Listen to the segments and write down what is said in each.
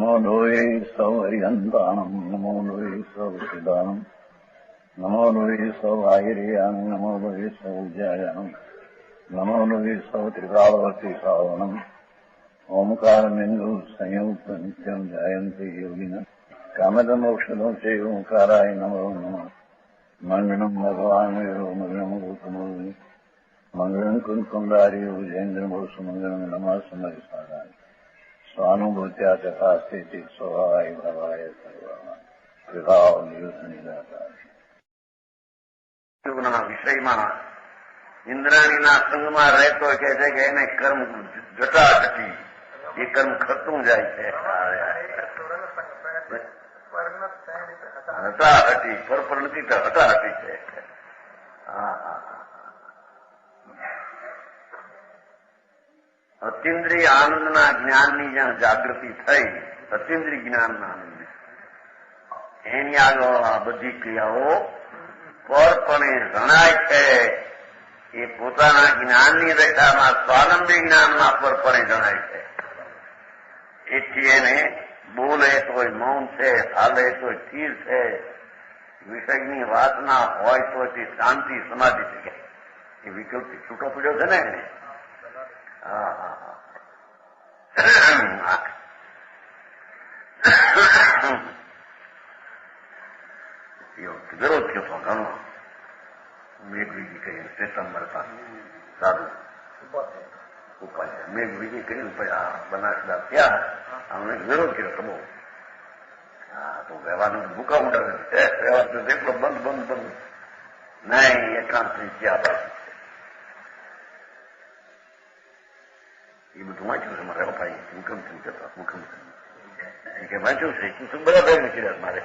નમો લોહી સૌ હરિહંતાણમ નમો લોહી સૌ સિદાનમ નમો લોહી સૌ આહિર્યામ નમો લોહી સૌ જયાનમ નમો લોહી સૌ ત્રિકાળવતી સાવનમ ઓમકાર બિંદુ સંયુક્ત નિત્યમ જાયંતી યોગિન કામદમોક્ષદો છે ઓંકારાય નમો નમઃ મંગળમ ભગવાન મંગળમ ગૌતમોની મંગળમ કુંકુંડારી વિજેન્દ્રમો સુમંગળમ નમઃ સમય સારાય સ્વાનુભૂત્યા તથા સ્થિતિ સ્વભાવાય ભવાય સર્વમાં વિભાવ નિયુગના વિષયમાં ઇન્દ્રાણીના સંગમાં રહેતો કહે છે કે એને કર્મ જટાઘટી એ કર્મ ખરતું જાય છે હટાહટી પર નથી હટાહટી છે. અતિન્દ્રિય આનંદના જ્ઞાનની જ્યાં જાગૃતિ થઈ, અતિન્દ્રિય જ્ઞાનના આનંદ એની આગળ આ બધી ક્રિયાઓ પરપણે જણાય છે. એ પોતાના જ્ઞાનની રેખામાં સ્વાનંદી જ્ઞાનમાં પરપણે જણાય છે. એથી એને બોલે તોય મૌન છે, હાલે તોય સ્થિર છે, વિષયની વાત ના હોય તો તે શાંતિ સમાધિ છે. એ વિકલ્પ છૂટો પડ્યો છે ને એને. વિરોધ થયો તો ઘણો મેઘવીજી કરીને શ્વેતંબર સારું ઉપાય મેઘવીજી કરીને પછી આ બનાસદાસ ત્યાં અમને વિરોધ કર્યો તો બહુ. તો વ્યવહારનું ભૂકા મોટા નથી, વ્યવહાર તો એટલો બંધ નહીં એકાંત ત્યાં બાજુ એ બધું વાંચ્યું છે મારે ભાઈ મુખમથી જતા મુખમથી કે વાંચ્યું છે શું બરાબર નીકળ્યા મારે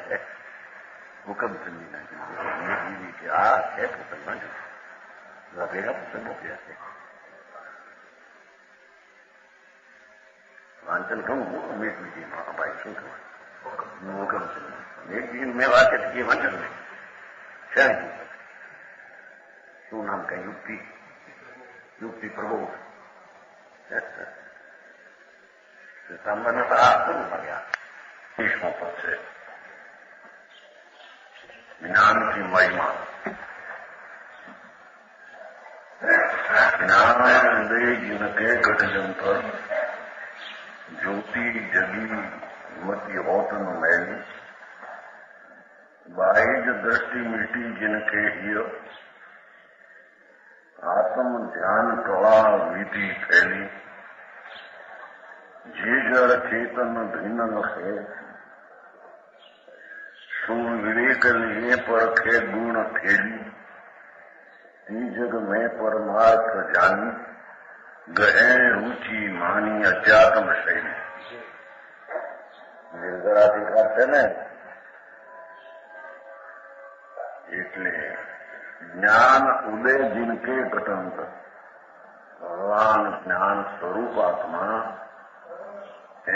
મુખમથી કે આ છે પુસ્તક વાંચ્યું ભેગા પુસ્તક મોકલ્યા છે વાંચન ઘણું મેઘવીજીમાં ભાઈ શું ખબર મુખમથી મેઘવીજી મેં વાત કરી એ વાંચન નહીં છે શું નામ કઈ યુક્તિ પ્રભુ સામાન્યતા શું મળ્યા ઈશ્વર પર છે જ્ઞાનથી મહિમા જ્ઞાન ઉદય જીનકે ઘટજન પર જ્યોતિ જગી મતી હોતન મેલી બાહ્ય દ્રષ્ટિ મીટી जिनके हिय आत्म ध्यान कला विधि फैली जे जड़ चेतन भिन्न है सुन विवेक लिए परखे गुण खेली ती जग में परमार्थ जानी गहे रुचि मानी अध्यात्म शैली निर्गराधिकार છે ને એટલે જ્ઞાન ઉદય जिनके घटंत ભગવાન જ્ઞાન સ્વરૂપાત્મા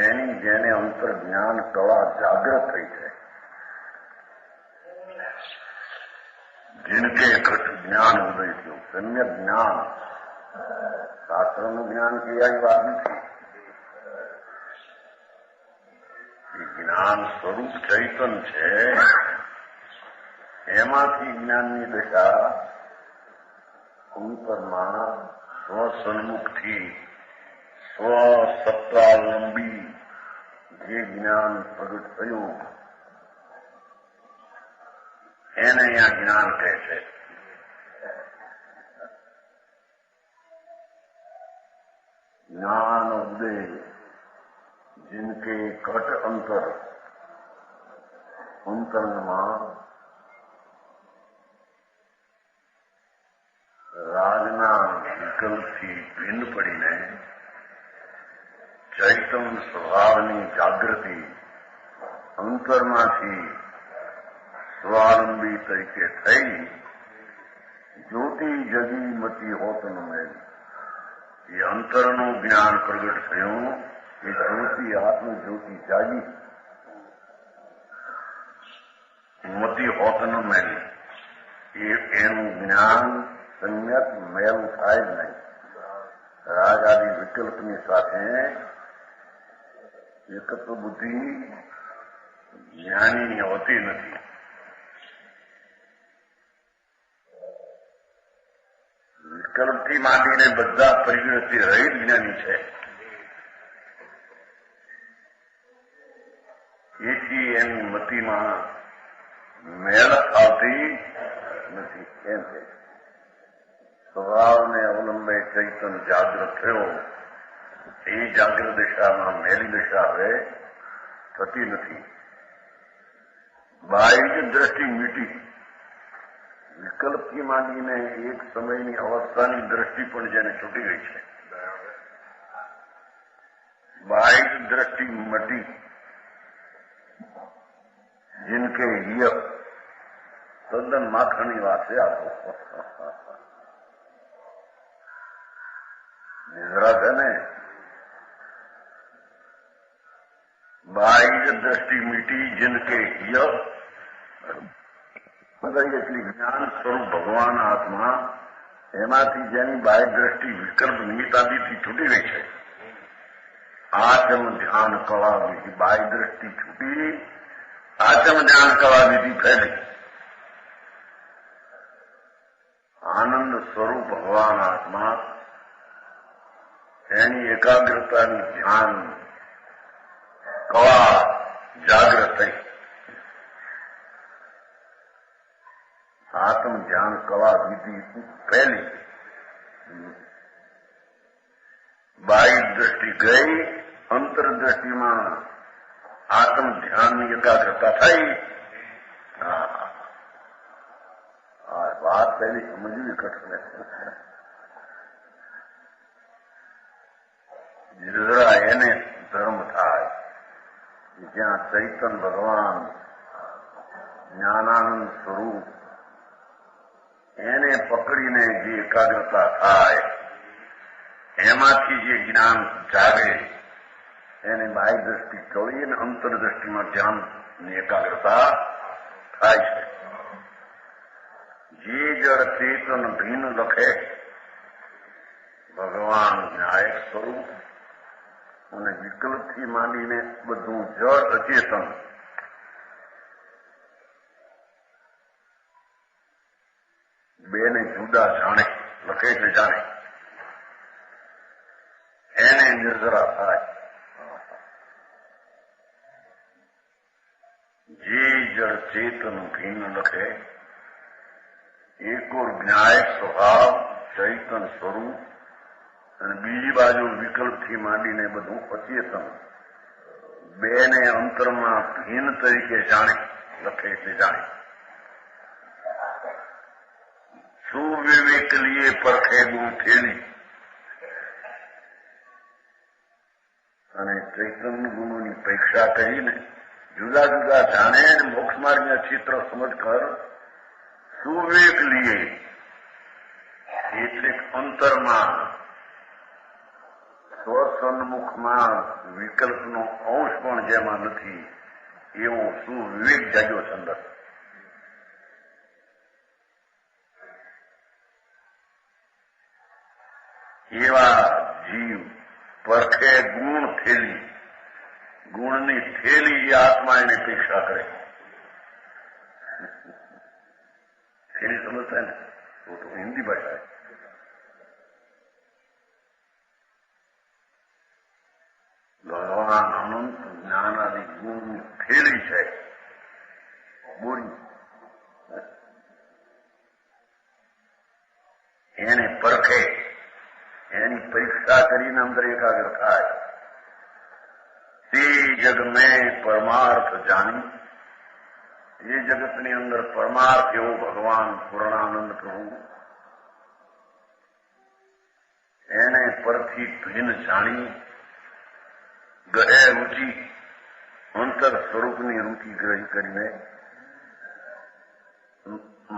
એની જેને અંતર જ્ઞાન કળા જાગૃત થઈ છે जिनके घट જ્ઞાન ઉદય થયું સમ્યક જ્ઞાન શાસ્ત્રનું જ્ઞાન કહેવાની વાત નથી. એ જ્ઞાન સ્વરૂપ ચૈતન છે એમાંથી જ્ઞાનની દશા અંતરમાં સ્વસન્મુખથી સ્વસત્તાવલંબી જે જ્ઞાન પ્રગટ થયું એને અહીંયા જ્ઞાન કહે છે. જ્ઞાન ઉદય जिनके घट અંતરમાં રાજના વિકલ્પથી ભિન્ન પડીને ચૈતન સ્વભાવની જાગૃતિ અંતરમાંથી સ્વાવલંબી તરીકે થઈ જ્યોતિ જગી મતી હોતન મેલી એ અંતરનું જ્ઞાન પ્રગટ થયું. એ જ્યોતિ આત્મજ્યોતિ જાગી મતી હોતન મેલી એનું જ્ઞાન સમ્યક મેલું થાય જ નહીં. રાગ આદિ વિકલ્પની સાથે એક તો બુદ્ધિ જ્ઞાની હોતી નથી. વિકલ્પથી માંડીને બધા પરિવૃત્તિ રહિત જ્ઞાની છે. એથી એની મતિમાં મેળ આવતી નથી. એમ છે સ્વભાવને અવલંબે ચૈતન જાગ્રત થયો. એ જાગ્રત દિશામાં મેલી દિશા હવે થતી નથી. બાહ્ય દ્રષ્ટિ મીટી. વિકલ્પથી માંડીને એક સમયની અવસ્થાની દ્રષ્ટિ પણ જેને છૂટી ગઈ છે. બાહ્ય દ્રષ્ટિ મટી. जिनके હિય તદ્દન માખણની વાત છે. આપો નિદ્રા છે ને, બાહ્ય દ્રષ્ટિ મીટી जिनके હિય એટલી જ્ઞાન સ્વરૂપ ભગવાન આત્મા, એમાંથી જેની બાહ્ય દ્રષ્ટિ વિકલ્પ નિમિત્તાદિથી છૂટી ગઈ છે. આચમ ધ્યાન કળા વિધિ. બાહ્ય દ્રષ્ટિ છૂટી, આચમ ધ્યાન કળા વિધિ ફેલી. આનંદ સ્વરૂપ ભગવાન આત્મા, એની એકાગ્રતાની ધ્યાન કળા જાગ્રત થઈ. આત્મ ધ્યાન કળા વિધિ ફેલી. બાહ્ય દ્રષ્ટિ ગઈ, અંતરદ્રષ્ટિમાં આત્મ ધ્યાનની એકાગ્રતા થઈ. વાત પહેલી સમજવી કઠણ. નિર્જરા એને ધર્મ થાય જ્યાં ચૈતન ભગવાન જ્ઞાનાનંદ સ્વરૂપ એને પકડીને જે એકાગ્રતા થાય, એમાંથી જે જ્ઞાન જાગે, એને બાહ્ય દ્રષ્ટિ ચોળી અને અંતરદ્રષ્ટિમાં ધ્યાનની એકાગ્રતા થાય છે. જે જળ ચેતન ભીન લખે ભગવાન ન્યાયક સ્વરૂપ, અને વિકલ્પથી માંડીને બધું જળ અચેતન બેને જુદા જાણે, લખે એટલે જાણે, એને નિર્જરા થાય. જે જળ ચેતન ભીન લખે, એક ઓર જ્ઞાયક સ્વભાવ ચૈતન સ્વરૂપ, અને બીજી બાજુ વિકલ્પથી માંડીને બધું અચેતન, બેને અંતરમાં ભીન તરીકે જાણે, લખે એટલે જાણે. સુવિવેક લીએ પરખે ગુણ થેલી. અને ચૈતન્ય ગુણોની પરીક્ષા કરીને જુદા જુદા જાણે અને મોક્ષ માર્ગના ચિત્ર સમજ કર. સુવિવેક લીએ એટલે અંતરમાં સ્વસન્મુખમાં વિકલ્પનો અંશ પણ જેમાં નથી, એવો સુવિવેક જાગ્યો છે અંદર. એવા જીવ પરખે ગુણ થેલી. ગુણની થેલી જે આત્મા એને અપેક્ષા કરે. થેલી સમજતા ને, वो तो हिंदी भाषा है. ભગવાન અનંત જ્ઞાન આદિ ગુણની થેલી છે, બોરી. એને પરખે, એની પરીક્ષા કરીને અંદર એકાગ્ર થાય. તે જગ મેં પરમાર્થ જાણી. એ જગતની અંદર પરમાર્થ એવો ભગવાન પૂર્ણાનંદ પ્રભુ, એને પરથી ભિન્ન જાણી. ગહે રુચિ, અંતર સ્વરૂપની રુચિ ગ્રહી કરીને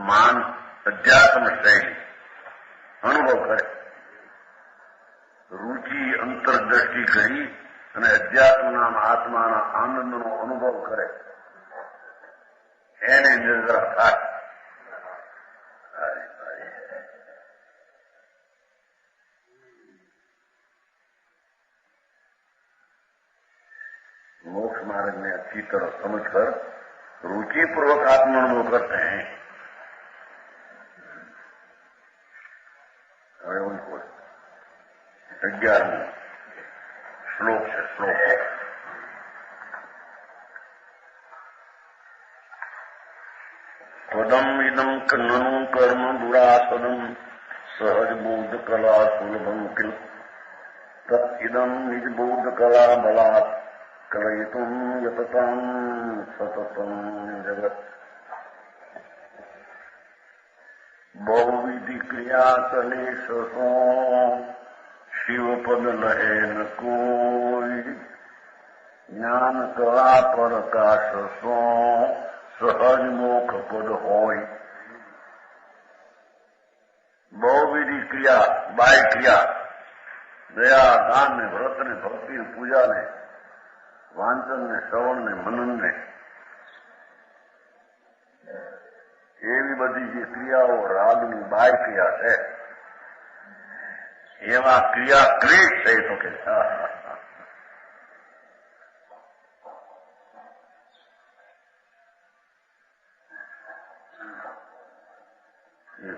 માન અધ્યાત્મ શૈલી અનુભવ કરે. રુચિ અંતરદ્રષ્ટિ કરી અને અધ્યાત્મના આત્માના આનંદનો અનુભવ કરે, એને નિર્જરા થાય. तरफ समझकर रुचि पूर्वक आत्मानुभव करते हैं। उनको 11वां श्लोक से श्लोक पदम इदम ननु कर्म दुरासदम सहज बोध कला सुलभम किल तत्दम निज बोध कला बलात् कलयितुम यतताम सततम जगत बहुविधि क्रिया कलेश सो शिव पद लहे न कोई ज्ञान कला प्रकाश सो सहज मोक्ष पद होय। बहुविधि क्रिया बाह्य क्रिया दया दान ने व्रत ने भक्ति ने पूजा ने वांचन ने श्रवण ने मनन ने એવી બધી જે ક્રિયાઓ રાગની બાહ્ય ક્રિયા છે એવા ક્રિયા ક્લેશ છે તો કે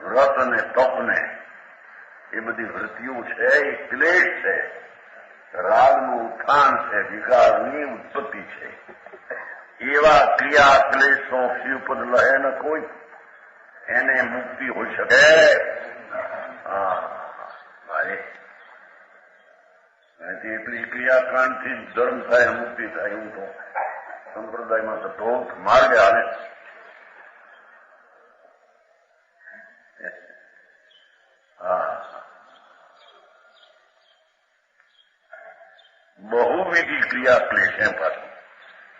વ્રત અને તપને એ બધી વૃત્તિઓ છે એ ક્લેશ છે, રાગનું ઉત્થાન છે, વિકારની ઉત્પત્તિ છે। એવા ક્રિયા ક્લેશો શિવપદ લહે ન કોઈ એને મુક્તિ હોઈ શકે? એટલી ક્રિયાકાંડથી ધર્મ થાય મુક્તિ થાય એવું તો સંપ્રદાયમાં તો ઢોક માર્ગે હાલે। બહુવિધિ ક્રિયા ક્લેશ એમ પાછું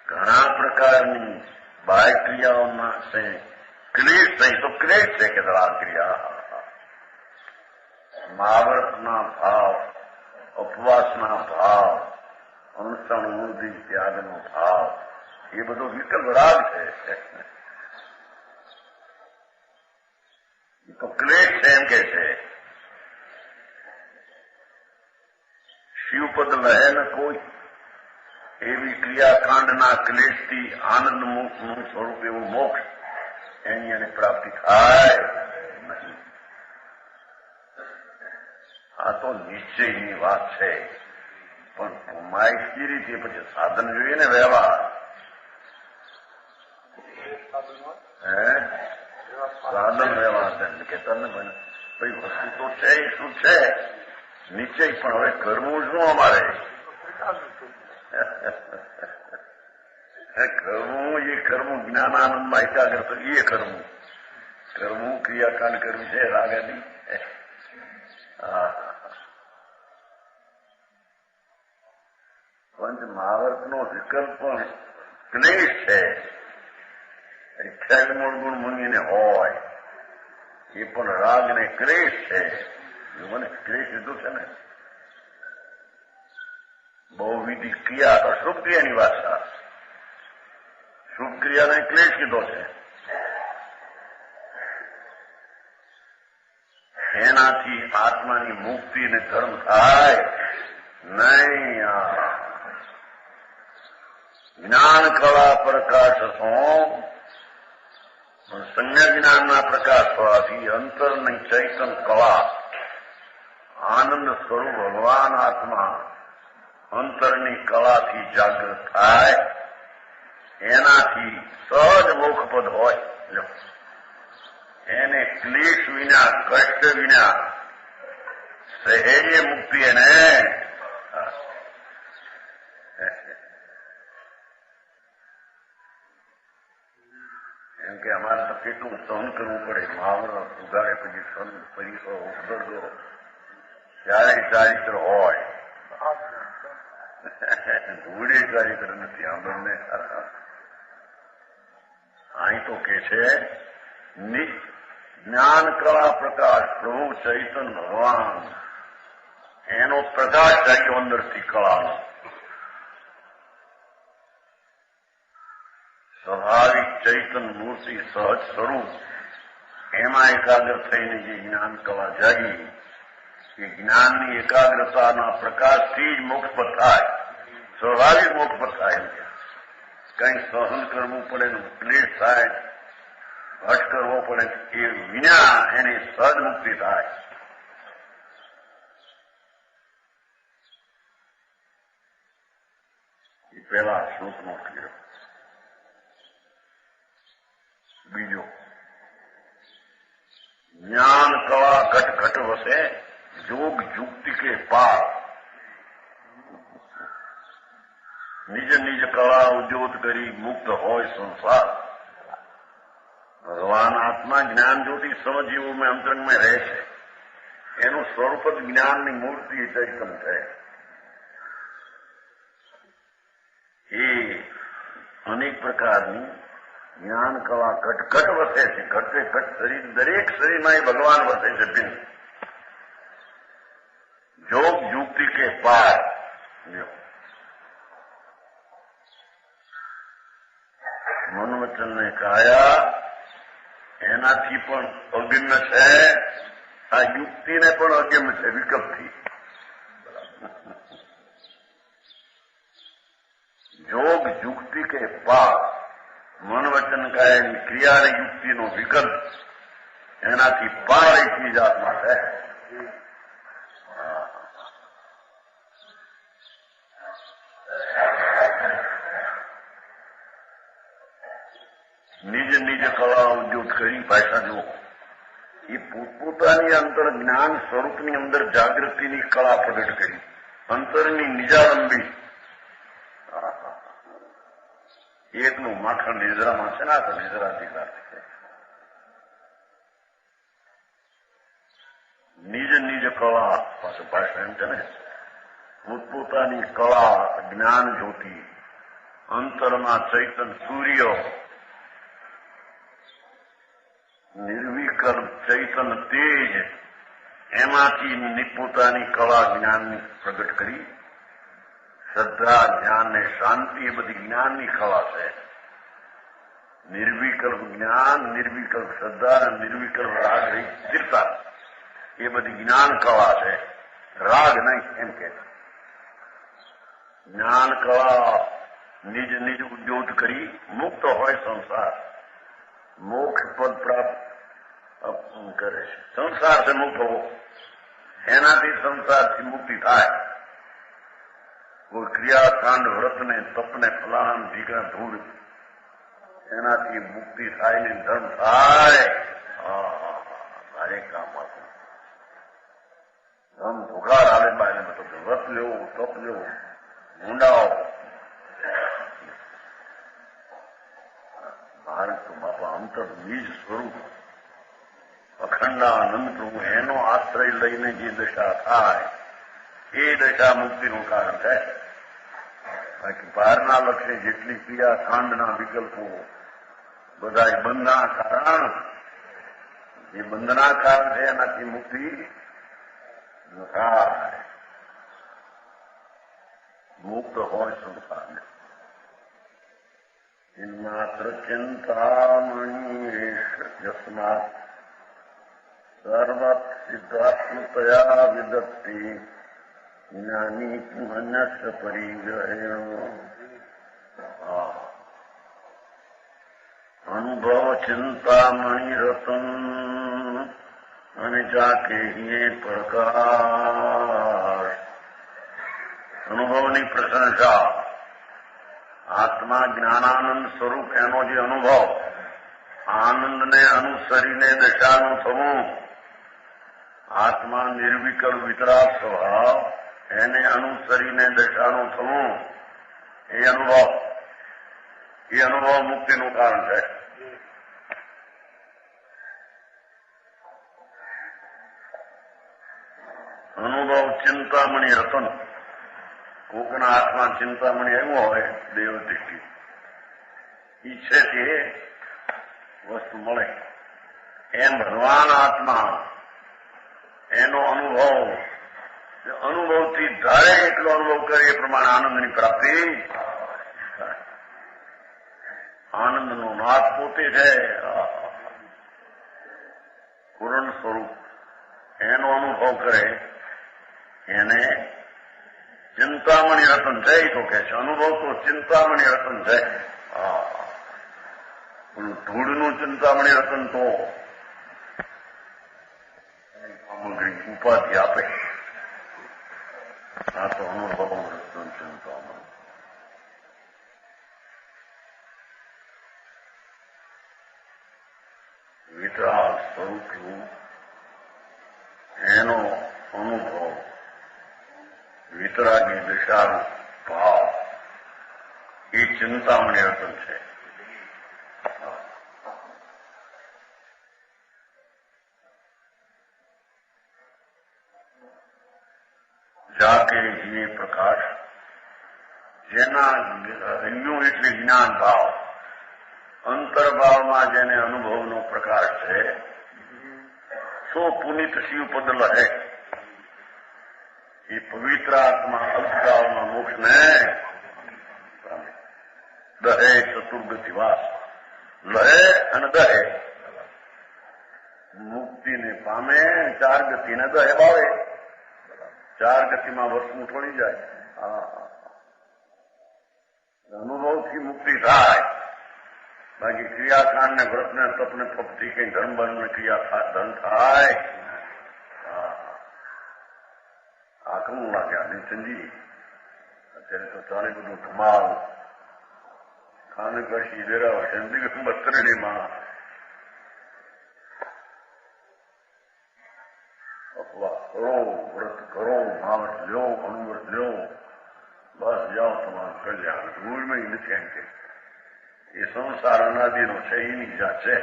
ઘણા પ્રકારની બાહ્ય ક્રિયાઓમાં છે ક્લેશ થઈ તો ક્લેશ છે કે આ ક્રિયા મહાવ્રતના ભાવ, ઉપવાસના ભાવ, અનુષ્ઠાન મૂર્તિ ત્યાગનો ભાવ એ બધો વિકલ્પ રાગ છે, એ તો ક્લેશ છે એમ કે છે। શિવપદ લહે ન કોઈ એવી ક્રિયાકાંડના ક્લેશથી આનંદનું સ્વરૂપ એવું મોક્ષ એની એને પ્રાપ્તિ થાય નહીં। આ તો નિશ્ચયની વાત છે, પણ કુમાઈ કઈ રીતે પછી સાધન જોઈએ ને વ્યવહાર, સાધન વ્યવહાર કે તને ભાઈ વસ્તુ તો છે એ શું છે નિશ્ચય, પણ હવે કરવું શું અમારે? કરવું એ કરવું જ્ઞાનાનંદમાં એકાગ્ર તો એ કરવું ક્રિયાકાંડ કરવું છે રાગની। પંચ મહાવર્તનો વિકલ્પ પણ ક્લેશ છે। 58 ગુણ મુનિને હોય એ પણ રાગ ને ક્લેશ છે। મને ક્લેશ લીધું છે ને બહુવિધિ ક્રિયા અશુભ ક્રિયાની વાત, શુભ ક્રિયાને ક્લેશ કીધો છે। એનાથી આત્માની મુક્તિ ને ધર્મ થાય નહીં। જ્ઞાન કળા પ્રકાશ સંજ્ઞા જ્ઞાનના પ્રકાશ થવાથી અંતરની ચૈતન કળા આનંદ સ્વરૂપ ભગવાન આત્મા અંતરની કળાથી જાગૃત થાય, એનાથી સહજ મોક્ષપદ હોય। એને ક્લેશ વિના કષ્ટ વિના સહેજે મુક્તિ એને એમ કે અમારે તો કેટલું સહન કરવું પડે, મહાવરા ઉગાડે પછી સહન પરિસો ઉપદર્ગો ત્યારે ચારિત્ર હોય, ધૂળે ચારિત્ર નથી આપણને। અહીં તો કે છે જ્ઞાન કળા પ્રકાશ પ્રભુ ચૈતન ભગવાન એનો પ્રકાશ જાગ્યો અંદરથી કળાનો, સ્વાભાવિક ચૈતન મૂર્તિ સહજ સ્વરૂપ એમાં એકાગ્ર થઈને જે જ્ઞાન કળા જાગી એ જ્ઞાનની એકાગ્રતાના પ્રકાશથી જ મોક્ષ થાય, સ્વાભાવિક મોક્ષ થાય એમ કે કંઈ સહન કરવું પડે ને ક્લેશ થાય, હઠ કરવો પડે, એ વિના એની સહજ મુક્તિ થાય. એ પહેલા શ્લોકનો ક્લિયર. બીજો, જ્ઞાન કળા ઘટ ઘટ વસે, જોગ જુક્તિ કે પાર. નિજ નિજ કળા ઉદ્યોત કરી મુક્ત હોય સંસાર. ભગવાન આત્મા જ્ઞાન જ્યોતિ સમજીવો में अंतरंग में રહે છે. એનું સ્વરૂપ જ જ્ઞાનની મૂર્તિ ચૈતન છે. એ અનેક પ્રકારની જ્ઞાન કળા ઘટઘટ વસે છે. ઘટે ઘટ શરીર, દરેક શરીરમાં એ ભગવાન વસે છે. ભિન્ન જોગ યુક્તિ કે પાર. મન વચન ને કાયા એનાથી પણ અગમ્ય છે. આ યુક્તિને પણ અગમ્ય છે વિકલ્પથી. જોગ યુક્તિ કે પાર. મન વચન કાયાની ક્રિયા અને યુક્તિનો વિકલ્પ એનાથી પાર એક ચીજ આત્મા છે. નિજ નિજ કળા ઉદ્યોગ કરી ભાષા જુઓ. એ પોતપોતાની અંતર જ્ઞાન સ્વરૂપની અંદર જાગૃતિની કળા પ્રગટ કરી. અંતરની નિજાલંબી એકનું માખણ નિજરામાં છે ને, આ તો નિજરાધિકાર છે. નિજ નિજ કળા પાછું ભાષા એમ છે ને, પોતપોતાની કળા જ્ઞાન જ્યોતિ, અંતરમાં ચૈતન સૂર્ય, નિર્વિકલ્પ ચૈતન તેજ, એમાંથી પોતાની કળા જ્ઞાનની પ્રગટ કરી. શ્રદ્ધા, જ્ઞાન ને શાંતિ એ બધી જ્ઞાનની કળા છે. નિર્વિકલ્પ જ્ઞાન, નિર્વિકલ્પ શ્રદ્ધા અને નિર્વિકલ્પ રાગ રહી સ્થિરતા એ બધી જ્ઞાન કળા છે. રાગ નહીં એમ કે જ્ઞાન કળા નિજ નિજ ઉદ્યોગ કરી મુક્ત હોય સંસાર. મોક્ષ પદ પ્રાપ્ત કરે છે. સંસારથી મુક્ત હો, એનાથી સંસારથી મુક્તિ થાય. કોઈ ક્રિયાકાંડ વ્રતને તપને ફલાણ ભીગા ધૂળ એનાથી મુક્તિ થાય ને ધર્મ થાય. તારે કામ આપું ધર્મ ભૂખાર આવે બાય તો વ્રત લેવું, તપ લેવું, ઊંડાઓ. ભારત તો બાપા અંતર બીજ સ્વરૂપ અખંડાનંદ પ્રભુ એનો આશ્રય લઈને જે દશા થાય એ દશા મુક્તિનું કારણ છે. બાકી બહારના લક્ષ્ય જેટલી ક્રિયાકાંડના વિકલ્પો બધા બંધના કારણ, એ બંધના કારણ છે, એનાથી મુક્તિ ન થાય. મુક્ત હોય સંસારને. માત્ર ચિંતામણી યસ્માત સર્વત સિદ્ધાત્મતયા વિદત્તિ જ્ઞાની મનસ્ય પરિગ્રહેણો. અનુભવ ચિંતામણી રતન અને જાકે હે પ્રકાશ. અનુભવની પ્રશંસા. આત્મા જ્ઞાનાનંદ સ્વરૂપ એનો જે અનુભવ, આનંદને અનુસરીને દશાનું થવું, આત્મા નિર્વિકલ્પ વિતરાગ સ્વભાવ એને અનુસરીને દશાનું થવું, એ અનુભવ મુક્તિનું કારણ છે. અનુભવ ચિંતામણી રતન. કોકના હાથમાં ચિંતામણી આવ્યો હોય દેવ દૃષ્ટિ, ઈચ્છે કે વસ્તુ મળે. એમ ભગવાન આત્મા એનો અનુભવથી ધારે એટલો અનુભવ કરે એ પ્રમાણે આનંદની પ્રાપ્તિ. આનંદનો નાથ પોતે છે, પૂર્ણ સ્વરૂપ. એનો અનુભવ કરે એને ચિંતામણી રતન છે. તો કે છે અનુભવ તો ચિંતામણી રતન છે. ધૂળનું ચિંતામણી રતન તો સામગ્રી ઉપાધિ આપે. આ તો અનુભવ રતન ચિંતામણી. વિતરાગ સ્વરૂપનું એનો અનુભવ, વિતરાગી દિશાનો ભાવ એ ચિંતામણી રતન છે. જાકે જીવે પ્રકાશ, જેના અન્યો એટલે જ્ઞાન ભાવ, અંતર્ભાવમાં જેને અનુભવનો પ્રકાશ છે, સો પુનિત શિવપદ લહે. એ પવિત્ર આત્મા અલ્પકાળમાં મોક્ષને દહે ચતુર્ગતિવાસ. લહે અને દહે મુક્તિને પામે, ચાર ગતિને દહે બાવે. ચાર ગતિમાં વર્ષનું થોડી જાય. અનુભવથી મુક્તિ થાય. બાકી ક્રિયાકાંડ ને વ્રત ને તપ ને ફપથી કઈ ધર્મ બન ક્રિયા ધન થાય. આ કવું લાગ્યા નીચંજી અત્યારે તો ચાલે બધું ધમાલ ખાને કશી વેરા દિવસ 32 માણસ અપવા કરો, વ્રત કરો, માણસ લ્યો, અનુવ્રત લ્યો, બસ જાઓ તમારું કલ્યાણ. ધૂળમાં નથી એમ કે એ સંસાર અનાદિનો છે, એની જાત છે.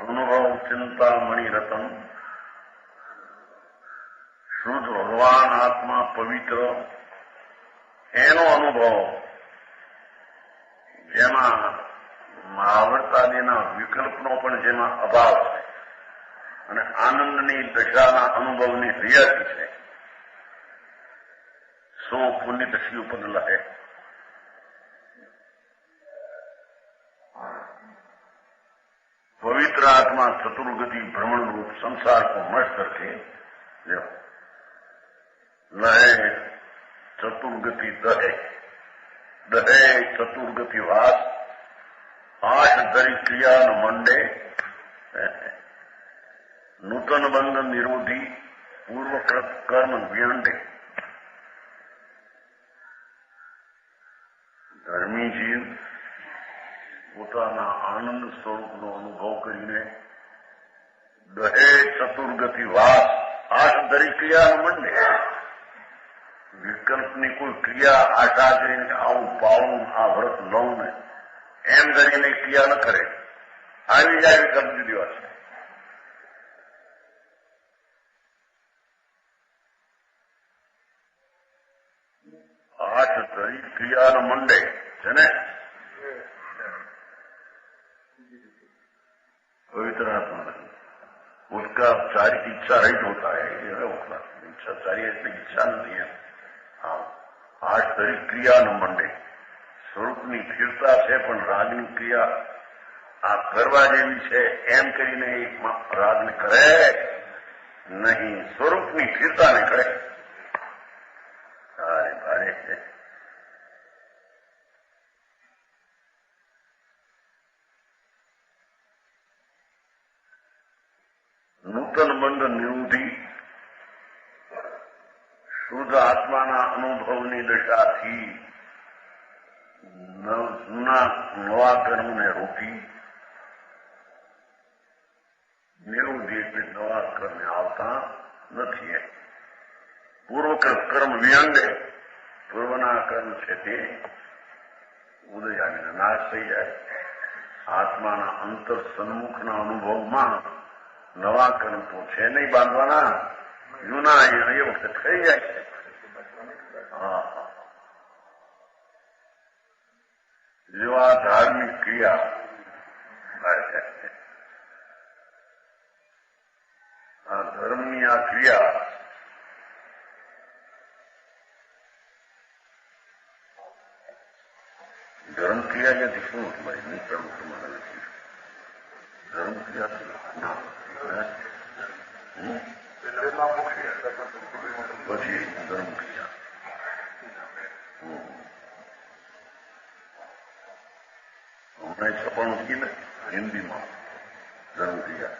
અનુભવ ચિંતામણી રતન, શુદ્ધ ભગવાન આત્મા પવિત્ર, એનો અનુભવ જેમાં મહાવર્તાદિના વિકલ્પનો પણ જેમાં અભાવ છે અને આનંદની દશાના અનુભવની રિયાતી છે. સો પુનિત શિવપદ લહે. पवित्र आत्मा चतुर्गति भ्रमण रूप संसार को मर्ज करके लहे चतुर्गति दहे, दहे चतुर्गति वास, 8 दरी क्रिया न मंडे, नूतन बंध निरोधी पूर्वकृत कर्म व्यंडे. धर्मी जीव પોતાના આનંદ સ્વરૂપનો અનુભવ કરીને દહે ચતુર્ગતિ વાસ, 8 દરી ક્રિયા મંડે. વિકલ્પની કોઈ ક્રિયા આશા કરીને આવું પાવું, આ વ્રત લઉં ને એમ કરીને ક્રિયા ન કરે. આવી જાય વિકલ્પ જુદી વાત છે. આઠ દરી ક્રિયા મંડે છે ને. पवित्र आत्मा नहीं, उसका औपचारिक इच्छा रहित होता है. इच्छा चाहिए, इच्छा नहीं है. हाँ, 8 तरी क्रिया न मंडे. સ્વરૂપની સ્થિરતા છે પણ રાગની ક્રિયા આ કરવા જેવી છે એમ કરીને એક રાગને કરે નહીં, સ્વરૂપની સ્થિરતાને કરે. ભારે ભારે છે. નૂતન બંધ નિરોધી શુદ્ધ આત્માના અનુભવની દશાથી નવા કર્મને રોકી, નિરોધી એટલે નવા કર્મ આવતા નથી. પૂર્વકૃત કર્મ વિયંડે, પૂર્વના કર્મ છે તે ઉદય આવીને નાશ થઈ જાય. આત્માના અંતર સન્મુખના અનુભવમાં નવા કર્મ તો છે નહીં બાંધવાના, જૂના એ વખતે થઈ જાય છે. જેવા ધાર્મિક ક્રિયા આ ધર્મની આ ક્રિયા ધર્મ ક્રિયા ક્યાંથી શું નહીં પ્રમુખ મને નથી. ધર્મ ક્રિયા ના પછી ધર્મ ક્રિયા. હમણાં છપાણું કી ને હિન્દીમાં ધર્મ ક્રિયા.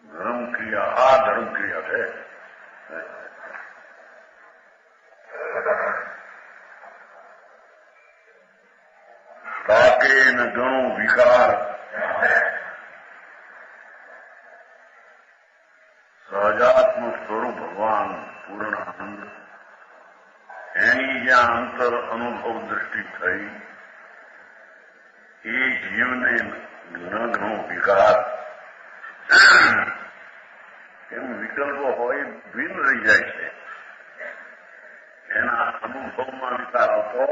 ધર્મ ક્રિયા આ ધર્મ ક્રિયા છે. તાકે ન ઘણું વિકાર સહજાત્મ સ્વરૂપ ભગવાન પૂર્ણ આનંદ એની જ્યાં અંતર અનુભવ દ્રષ્ટિ થઈ એ જીવને ન ઘણો વિકાર એમ વિકલ્પો હોય ભિન્ન રહી જાય છે. એના અનુભવમાં વિકાર હતો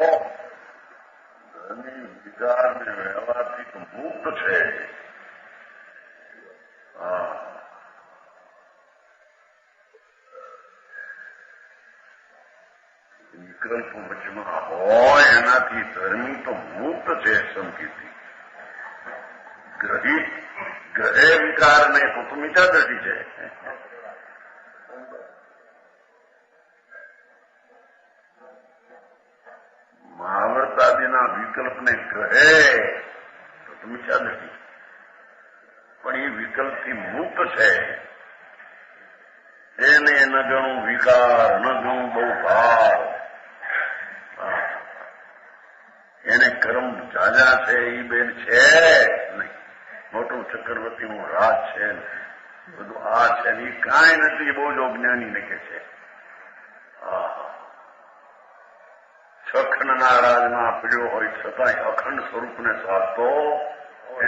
ધર્મી વિકાર ને વ્યવહારથી મુક્ત છે. વિકલ્પ વચમાં હોય એનાથી ધર્મી તો મુક્ત છે. સંકેતી ગ્રહિત ગ્રહે વિકાર ને તો મીઠા દ્રષ્ટિ છે. મહાવર્તાદિના વિકલ્પને ગ્રહે તો મીઠા દ્રષ્ટિ, પણ એ વિકલ્પથી મુક્ત છે. એને ન ગણું વિકાર ન ગણું બહુ ભાર. એને કર્મ જાજા છે એ બેન છે નહીં. મોટું ચક્રવર્તીનું રાજ છે બધું આ છે ને એ કાંઈ નથી. બહુ જ અજ્ઞાની ને કે છે સખંડના રાજમાં પીડ્યો હોય છતાંય અખંડ સ્વરૂપને સાધતો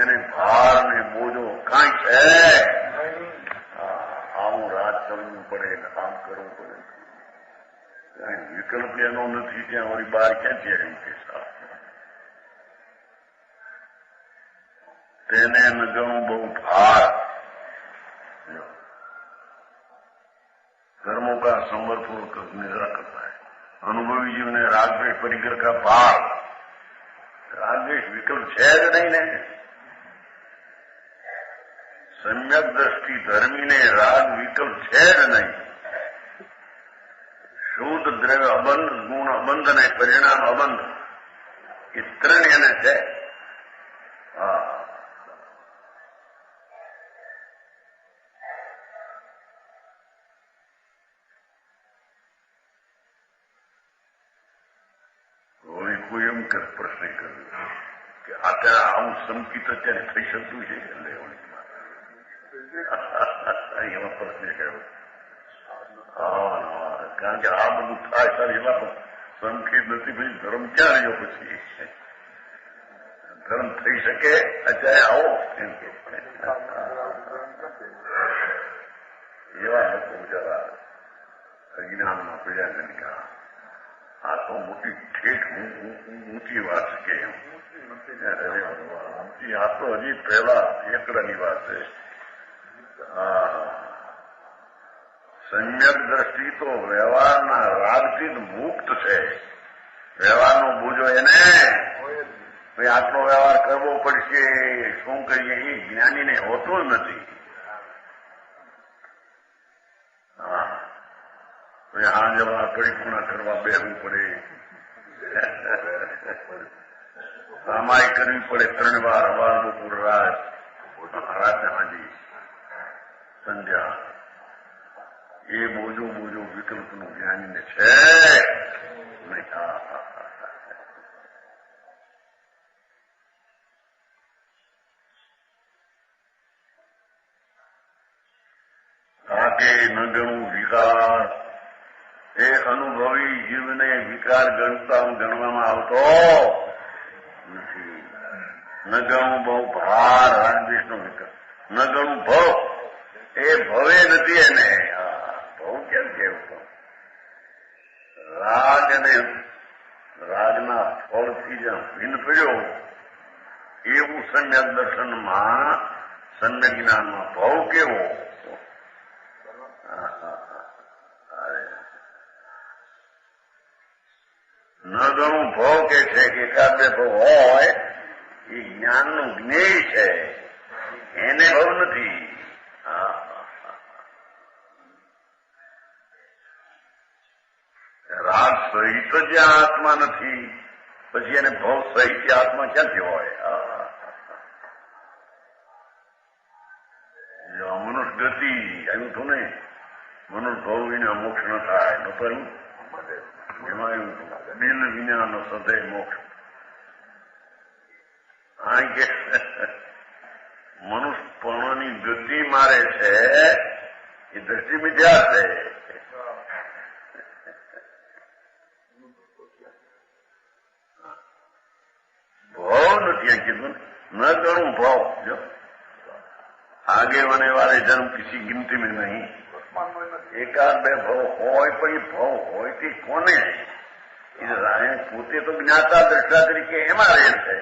એને ભાર ને બોજો કાંઈ છે. આવું રાજ કરવું પડે ને કામ કરવું પડે. કઈ વિકલ્પ એનો નથી ત્યાં વળી બહાર ક્યાંથી એમ કે તેને ન ગણું બહુ ભાર. कर्मों का समर्पूर्वक निद्रा करता है. अनुभवी जीव ने राग द्वेष परिकर का भार. राग द्वेष विकल्प है नहीं ने. सम्यक दृष्टि धर्मी ने राग विकल्प है नहीं. શુદ્ધ દ્રવ્ય અબંધ, ગુણ અબંધ અને પરિણામ અબંધ એ ત્રણ એને છે. કોઈ એમ પ્રશ્ન કર્યો કે અત્યારે આવું સંકિત અત્યારે થઈ શકતું છે એવા પ્રશ્ન કર્યો. કારણ કે આ બધું થાય ત્યારે એવા સંકેત નથી. પછી ધર્મ ક્યાં રહ્યો? પછી ધર્મ થઈ શકે અત્યારે આવો એમ કે એવા લોકો જરા અજ્ઞાનમાં પડ્યા નથી. આ તો મોટી ઠેઠ ઊંચી વાત છે કે આ તો હજી પહેલા એકડાની વાત છે. સમ્યક દ્રષ્ટિ તો વ્યવહારના રાગથી જ મુક્ત છે. વ્યવહારનો બોજો એને ભાઈ આટલો વ્યવહાર કરવો પડશે શું કરીએ એ જ્ઞાનીને હોતો જ નથી. આ જવા પરિપૂર્ણ કરવા બેસવું પડે, સામાય કરવી પડે 3 વાર. હવાર બપોર રાત, રાતે હાજી સંધ્યા. એ બોજો વિકલ્પનું જ્ઞાનીને છે નહીં. તાકે ન ગણું વિકાર. એ અનુભવી જીવને વિકાર ગણવામાં આવતો નથી. ન ગણું બહુ ભાર, રાગદ્વેષનો વિકાર. ન ગણું ભવ, એ ભવે નથી એને. ભવ કેમ કેવું? રાગ અને રાગના ફળથી જ્યાં ભિન્ન પડ્યો એવું સમ્યક દર્શનમાં, સમ્યક જ્ઞાનમાં ભવ કેવો? ન ગણું ભવ કે છે કે એકાદ બે ભવ હોય એ જ્ઞાનનું જ્ઞેય છે. એને ભવ નથી. રાગ સહિત જ્યાં આત્મા નથી પછી એને ભવ સહિત આત્મા ક્યાંથી હોય? મનુષ્ય ગતિ આવ્યું હતું ને, મનુષ્ય ભવ વિના મોક્ષ ન થાય નતો એમાં આવ્યું હતું બિલ વિનાનો સદય મોક્ષ. આ કે મનુષ્યપણની ગતિ મારે છે એ દ્રષ્ટિ મિથ્યા છે. ભાવ નથી કીધું ન ગણું ભાવ. જો આગેવાને વાले जन्म किसी गिनती में नहीं. એકાદ બે ભાવ હોય પણ એ ભાવ હોય તે કોને? પોતે તો જ્ઞાતા દ્રષ્ટા તરીકે એમાં રહે છે.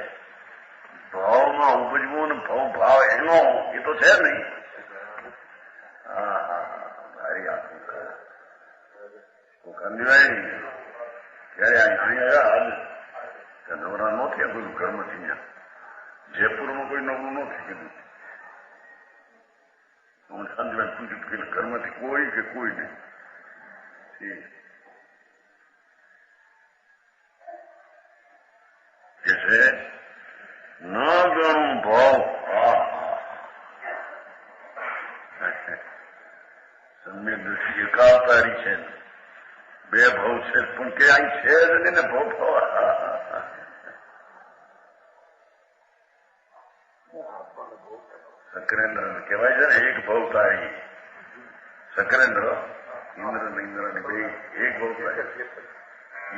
ભાવમાં ઉપજવું ને ભાવ એનો એ તો છે નહીં. ભારી આખું ત્યારે અહીંયા નવરા ન થયા કોઈ ઘરમાંથી ત્યાં જયપુરમાં કોઈ નવું નથી કીધું. શાંતિભાઈ પૂછ્યું કે ઘરમાંથી કોઈ કે કોઈ નહીં. કે છે ન ગણું ભાવ. સમ્યક દ્રષ્ટિ એકાવતારી છે. બે ભાવ છે પણ કે અહીં છે જ નહીં ને ભાવ સકરેન્દ્ર કહેવાય છે ને એક ભવતારી. સકરેન્દ્ર ઇન્દ્ર ને ઇન્દ્ર ની બે એક ભવતારી.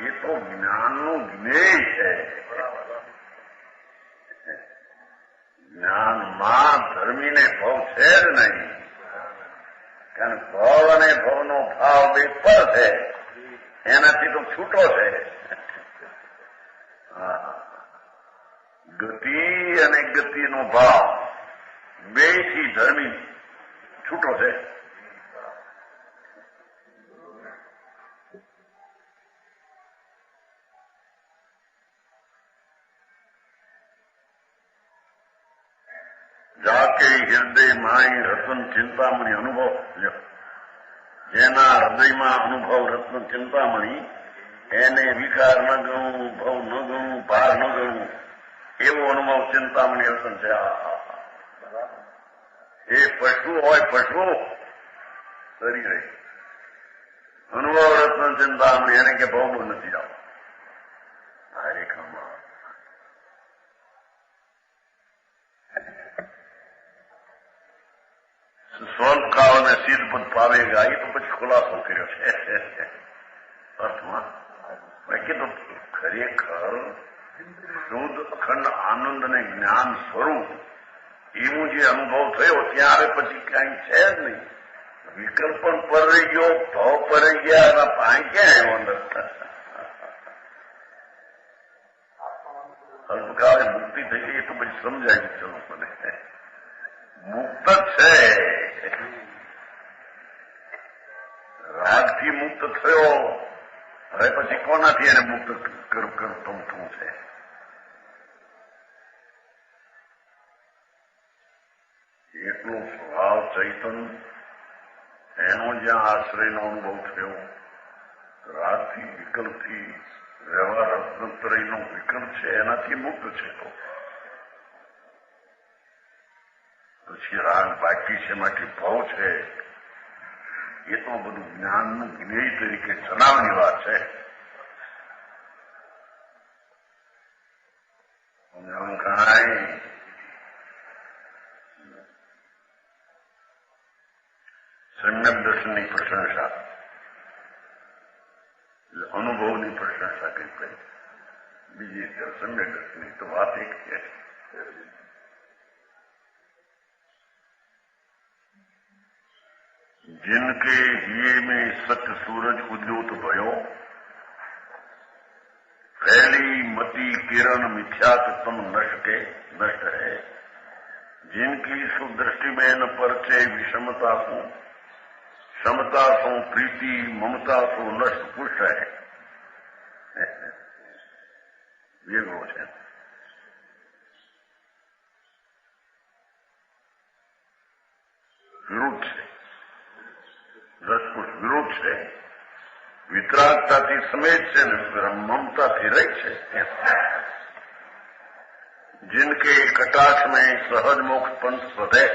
એ તો જ્ઞાનનું જ્ઞેય છે. જ્ઞાનમાં ધર્મીને ભવ છે જ નહીં. કારણ ભવ અને ભવનો ભાવ બે પર છે, એનાથી તો છૂટો છે. ગતિ અને ગતિનો ભાવ બે થી ધર્મી છૂટો છે. જાકે હૃદય માય રતન ચિંતામણી અનુભવ. જેના હૃદયમાં અનુભવ રત્ન ચિંતામણી એને વિકાર ન ગણવું, ભવ ન ગણવું, ભાર ન ગણવું એવો અનુભવ ચિંતામણી રતન છે. એ પશુ હોય પશુ શરીર અનુભવ રત્ન ચિંતામણી એને કે ભવ નથી જાવ. આ રેખામાં સ્વલ્પ કાળ અને સિદ્ધ પદ પાવેગા એ તો પછી ખુલાસો કર્યો છે અર્થમાં. બાકી તો ખરેખર શુદ્ધ અખંડ આનંદ અને જ્ઞાન સ્વરૂપ એવું જે અનુભવ થયો ત્યાં હવે પછી કઈ છે જ નહીં. વિકલ્પ પણ પર રહી ગયો, ભાવ પર રહી ગયા, એના પાણી ક્યાં આવ્યો અંદર? અલ્પકાળે મુક્તિ થઈ ગઈ તો પછી સમજાય ચલો મને મુક્ત છે. રાગથી મુક્ત થયો, હવે પછી કોનાથી એને મુક્ત કરતું છે? એટલો સ્વભાવ ચૈતન એનો જ્યાં આશ્રયનો અનુભવ થયો, રાગથી વિકલ્પથી વ્યવહાર અભ્યંતરનો વિકલ્પ છે એનાથી મુક્ત છે. તો પછી રાગ બાકી છે, એમાંથી ભાવ છે. એ તો બધું જ્ઞાનનું જ્ઞેય તરીકે જણાવવાની વાત છે. કાંઈ સમ્યક દર્શનની પ્રશંસા, અનુભવની પ્રશંસા કરી પડી. બીજી સમ્યક દર્શનની તો વાત એક છે. जिनके हिये में सत्य सूरज उद्योत भयो, फैली मति किरण मिथ्यात्म नष्ट है, जिनकी सुदृष्टि में न परचे विषमता को, समता सो प्रीति ममता सो नष्ट पुष्ट है. ये वो है. વિરુદ્ધ છે, 10 કોષ વિરુદ્ધ છે. વિતરાગતાથી સમેત છે ને મમતાથી રહિત છે. जिनके कटाक्ष में सहज मोक्ष पंथ स्वधे,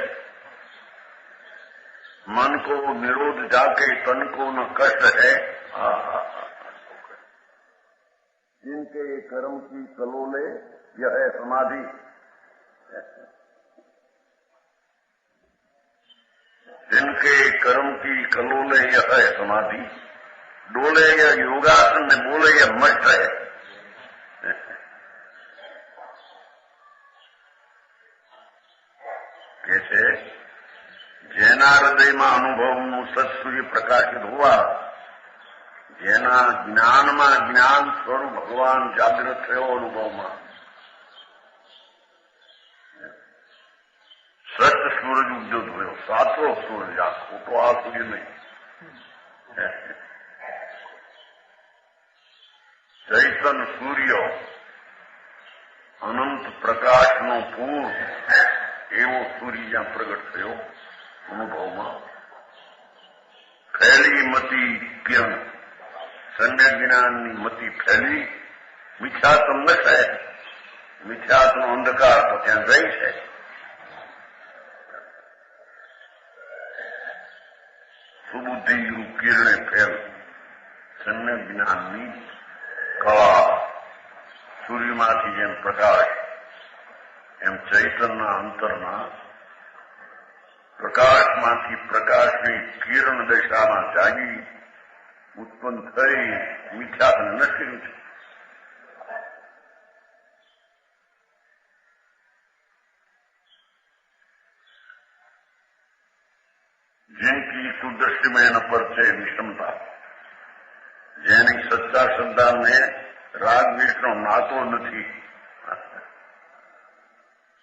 मन को निरोध जाके तन को न कष्ट है. जिनके कर्म की कलोले यह है समाधि. जिनके कर्म की कलोले यह है समाधि. डोले या योगासन ने बोले या मस्त है. કે છે જેના હૃદયમાં અનુભવનું સત્સૂર્ય પ્રકાશિત હોવા, જેના જ્ઞાનમાં જ્ઞાન સ્વરૂપ ભગવાન જાગૃત થયો અનુભવમાં, સત સૂરજ ઉગ્યો થયો, સાચો સૂરજ, આ ખોટો આ સૂર્ય નહીં. ચૈતન સૂર્ય અનંત પ્રકાશનો પૂર એવો સૂર્ય જ્યાં પ્રગટ થયો અનુભવમાં. ફેલી મતી કિરણ, સમ્યક જ્ઞાનની મતી ફેલી, મિથ્યાત્મ ન થાય, મિથ્યાત્મનો અંધકાર તો ત્યાં જાય છે. સુબુદ્ધિ કિરણે ફેલ, સમ્યક જ્ઞાનની કળા સૂર્યમાંથી જેમ પ્રકાશ, એમ ચૈતનના અંતરના પ્રકાશમાંથી પ્રકાશની કિરણ દશામાં જાગી ઉત્પન્ન થઈ મિથ્યાત્મ નશ્યું છે. जिनकी सुदृष्टि में न परचे विषमता, જેની સચ્ચા શ્રદ્ધાને રાગ વિષ્ણુ નાતો નથી.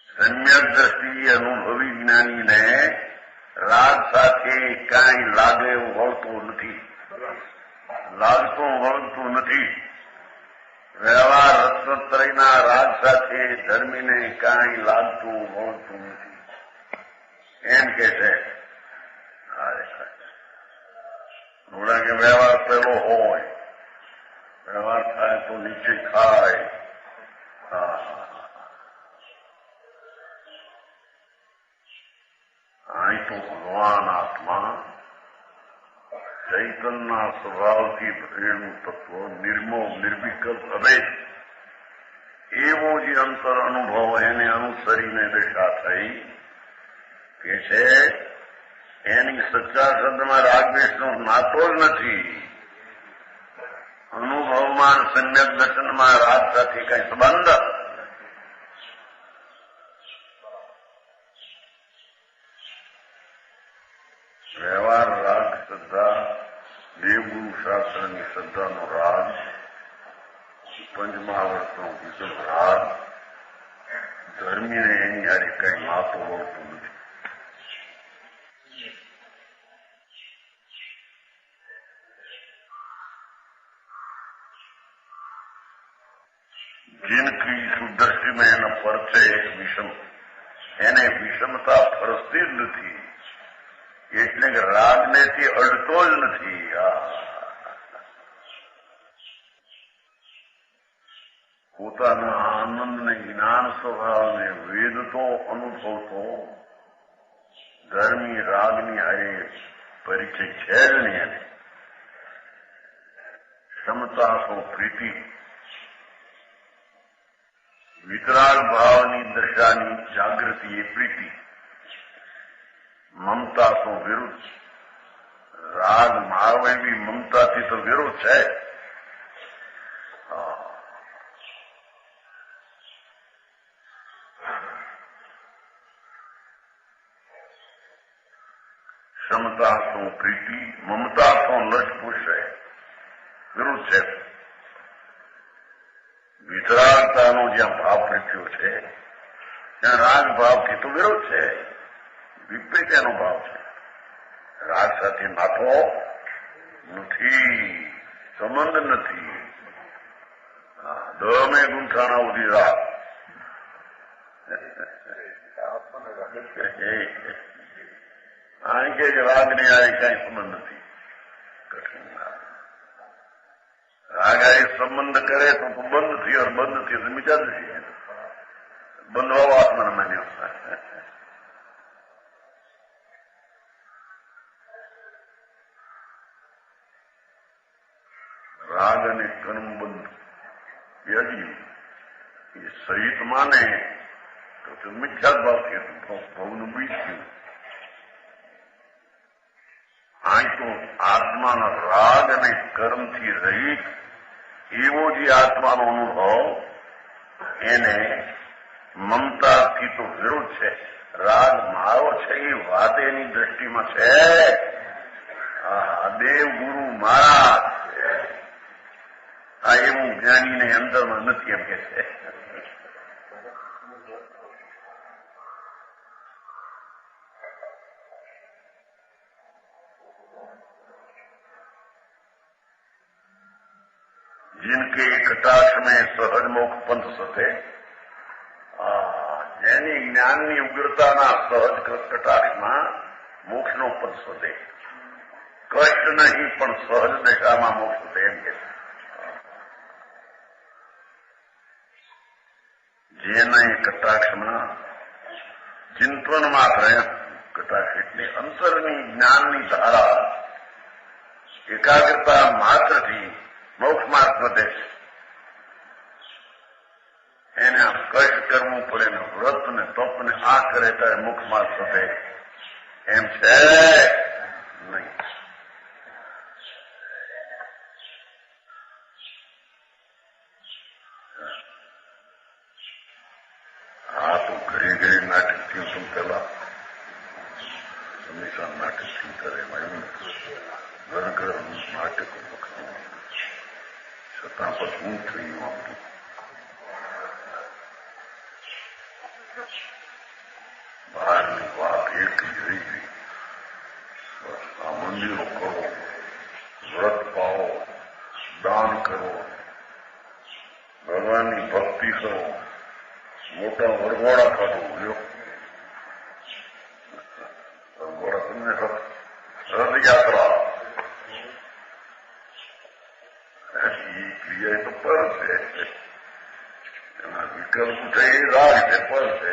સમ્યક દ્રષ્ટિ અનુભવી જ્ઞાનીને રાગ સાથે કાંઈ લાગે એવું વળતું નથી, લાગતું વળતું નથી. વ્યવહાર રત્નત્રયના રાગ સાથે ધર્મીને કાંઈ લાગતું વળતું નથી. એમ કે છે થોડા કે વ્યવહાર પેલો હોય, વ્યવહાર થાય તો નીચે ખાય. અહીં તો ભગવાન આત્મા ચૈતનના સ્વભાવથી ભરેલું તત્વ, નિર્મોહ નિર્વિકલ્પ અભેદ, એવો જે અંતર અનુભવ એને અનુસરીને દશા થઈ કે છે એની સચ્ચા શબ્દમાં રાગદ્વેષનો નાતો જ નથી. અનુભવમાં સમ્યક દર્શનમાં રાગ સાથે કઈ સંબંધ. વ્યવહાર રાગ શ્રદ્ધા, દેવગુરુ શાસ્ત્રની શ્રદ્ધાનો રાગ, પંચમહાવર્તનો વિશુદ્ધ રાગ, ધર્મીને એની હારે કઈ નાતો વળતું નથી. जिनकी सुदृष्टि में न परचे विषम, એને વિષમતા ફરસતી જ નથી. એટલે કે રાગને તે અડતો જ નથી. પોતાના આનંદને જ્ઞાન સ્વભાવને વેદતો અનુભવતો ધર્મી રાગની હારે પરિચય છે જ નહીં. એને ક્ષમતા તો પ્રીતિ, વિતરાગ ભાવની દશાની જાગૃતિ એ પ્રીતિ, મમતા તો વિરુદ્ધ. રાગ મારવે બી મમતાથી તો વિરુદ્ધ છે. ક્ષમતા તો પ્રીતિ, મમતા તો લસપુષ છે, વિરુદ્ધ છે. વિતરાગતાનો જ્યાં ભાવ પ્રત્યો છે ત્યાં રાગ ભાવથી તો વિરોધ છે, વિપરીત એનો ભાવ છે. રાગ સાથે નાતો નથી, સંબંધ નથી. દમે ગુંઠાણા ઉધી રાગ. કારણ કે રાગની આ કઈ સંબંધ નથી. કઠિન રાગ આ સંબંધ કરે તો બંધ થયો, બંધ થયો તો મીઠા નથી. બંધવાઓ આત્માને માન્યો. રાગ અને કર્મબંધ યજી એ સહિત માને તો મિથ્યા ભાવથી ભવનું બીજ થયું. આ તો આત્માના રાગ અને કર્મથી રહિત એવો જે આત્માનો અનુભવ એને મમતાથી તો વિરુદ્ધ છે. રાગ મારો છે એ વાત એની દ્રષ્ટિમાં છે. દેવ ગુરુ મહારાજ આ એવું જ્ઞાનીને અંદરમાં નથી એમ કે છે. जिनके कटाक्ष में सहज मोक्ष पंथ सके, જેની જ્ઞાનની ઉગ્રતાના સહજ કટાક્ષમાં મોક્ષનો પંથ સદે. કષ્ટ નહીં પણ સહજ દશામાં મોક્ષ થશે એમ કે જેના કટાક્ષમાં ચિંતનમાં રહ્યા. કટાક્ષ એટલે અંતરની જ્ઞાનની ધારા એકાગ્રતા માત્રથી મોક્ષ માર્ગ વધે છે. એને આ કષ્ટ કરવું પડે ને વ્રત ને તપ ને આ કરે ત્યારે મોક્ષ માર્ગ વધે એમ છે નહીં. આ તો ઘડી ઘડી નાટક થયું શું પેલા હંમેશા નાટક થયું કરે ઘર ઘર નાટક છતાં પણ હું થયું આપતું. બહારની વાત એક રહી ગઈ. આ મંદિરો કરો, વ્રત પાવો, દાન કરો, ભગવાનની ભક્તિ કરો, મોટા વરઘોડા કાઢો. વરઘોડા તમને રથયાત્રા ક્રિયા તો પર છે. એના વિકલ્પ છે એ રાગ છે, પર છે.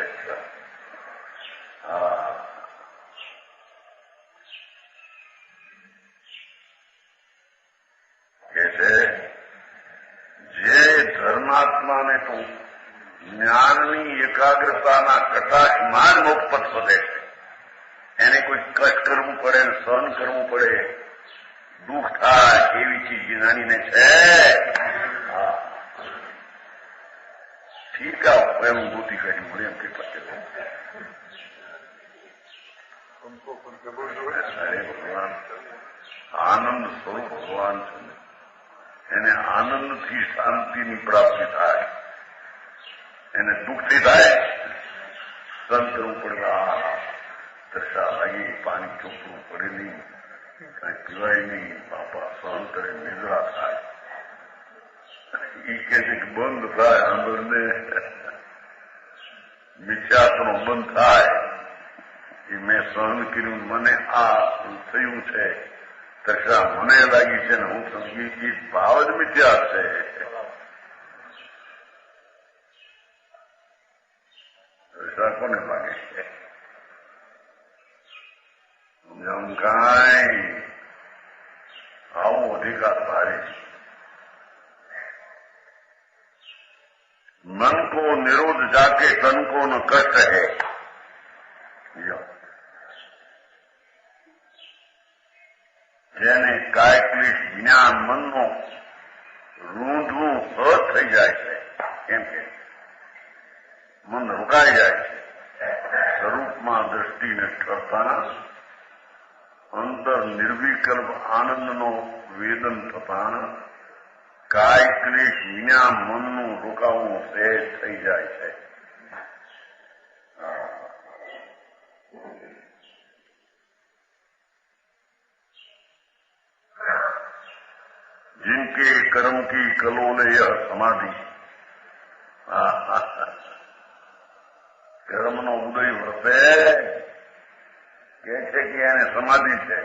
કે છે જે ધર્માત્માને તો જ્ઞાનની એકાગ્રતાના કટાક્ષમાં જ મોક્ષ વધે છે. એને કોઈ કષ્ટ કરવું પડે, સહન કરવું પડે, દુઃખ થાય એવી ચીજ જ્ઞાનીને છે. ઠીક આ અનુભૂતિ કરી મળે એમ કેટલા ભગવાન આનંદ સ્વરૂપ ભગવાન છે. એને આનંદથી શાંતિની પ્રાપ્તિ થાય, એને દુઃખથી થાય સહન કરવું પડે. તરસા લાગી, પાણી ચોખ્ખું પડે નહીં, કઈ પીવાય નહીં, બાપા સહન કરે, નિદ્રા થાય. એ કે છે કે બંધ થાય આંદોલને મિથ્યાત્વનો બંધ થાય. એ મેં સહન કર્યું, મને આ થયું છે, તરસા મને લાગી છે ને હું સમજી ભાવ જ મિથ્યા છે. તરસા કોને લાગે છે? જેમ કાંઈ આવો અધિકાર ભારી. मन को निरोध जाके तन को न कष्ट है. જેને કાયકલિક જ્ઞાન મનનો રૂંધવું સહજ થઈ જાય છે એમ કે મન રોકાઈ જાય છે. સ્વરૂપમાં દ્રષ્ટિને ઠરતા અંતર નિર્વિકલ્પ આનંદનો વેદન થતા કાય ક્લેશ વિના મનનું રોકાવું સહેજ થઈ જાય છે. जिनके कर्म की कलोलय समाधि, કર્મનો ઉદય વર્તે કે છે કે એને સમાધિ છે,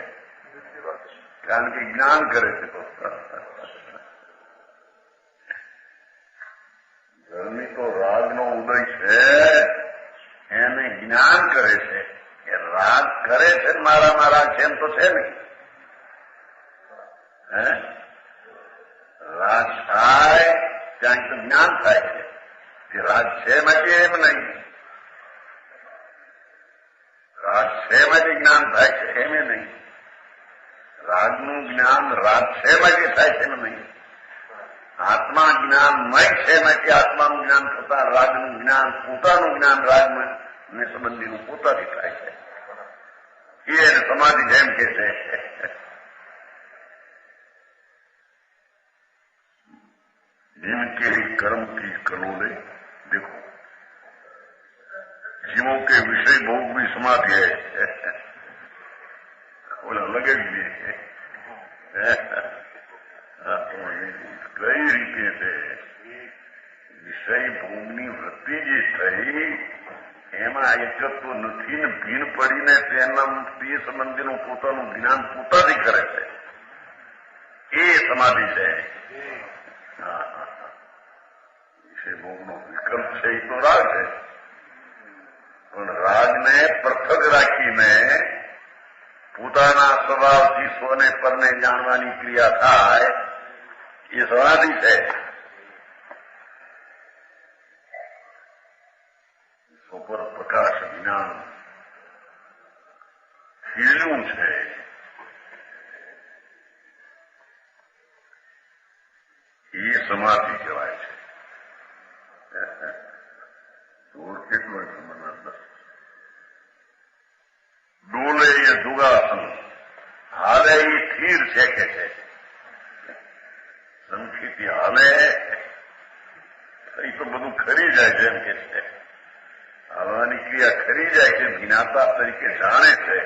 કારણ કે જ્ઞાન કરે છે. તો ધર્મી તો રાગનો ઉદય છે, એને જ્ઞાન કરે છે કે રાગ કરે છે મારા રાગ છે એમ તો છે નહીં. રાગ થાય ત્યાં તો જ્ઞાન થાય છે કે રાગ છે માટે એમ નહીં, રાગ છે માટે જ્ઞાન થાય છે એમ નહીં, રાગનું જ્ઞાન રાગ છે માટે થાય છે એમ નહીં, આત્મા જ્ઞાનમય છે માટે આત્માનું જ્ઞાન થતા રાગનું જ્ઞાન પોતાનું જ્ઞાન રાગમય ને સંબંધીનું પોતાથી થાય છે. એને સમાધિ જેમ કે છે. जिनके कर्म की कलोले देखो, जीवों के विषय भोग भी समाधि है, बोला लगे भी कई रीते से विषय भोगनी वृत्ति जे थई એમાં એકત્વ નથી ને ભીન પડીને તેના તે સંબંધીનું પોતાનું જ્ઞાન પોતાથી કરે છે, એ સમાધિ છે. ભોગનો વિકલ્પ છે એ તો રાગ છે, પણ રાગને પૃથક રાખીને પોતાના સ્વભાવથી સ્વને પરને જાણવાની ક્રિયા થાય એ સમાધિ છે. સ્વપર પ્રકાશ જ્ઞાન ખીલ્યું છે, એ સમાધિ કહેવાય છે. કેટલો ડોલે એ દુગાસન, હાલે એ સ્થિર છે કે છે, સંખિતી હાલે એ તો બધું ખરી જાય છે એમ કે છે. હાલવાની ક્રિયા ખરી જાય છે, જ્ઞાતા તરીકે જાણે છે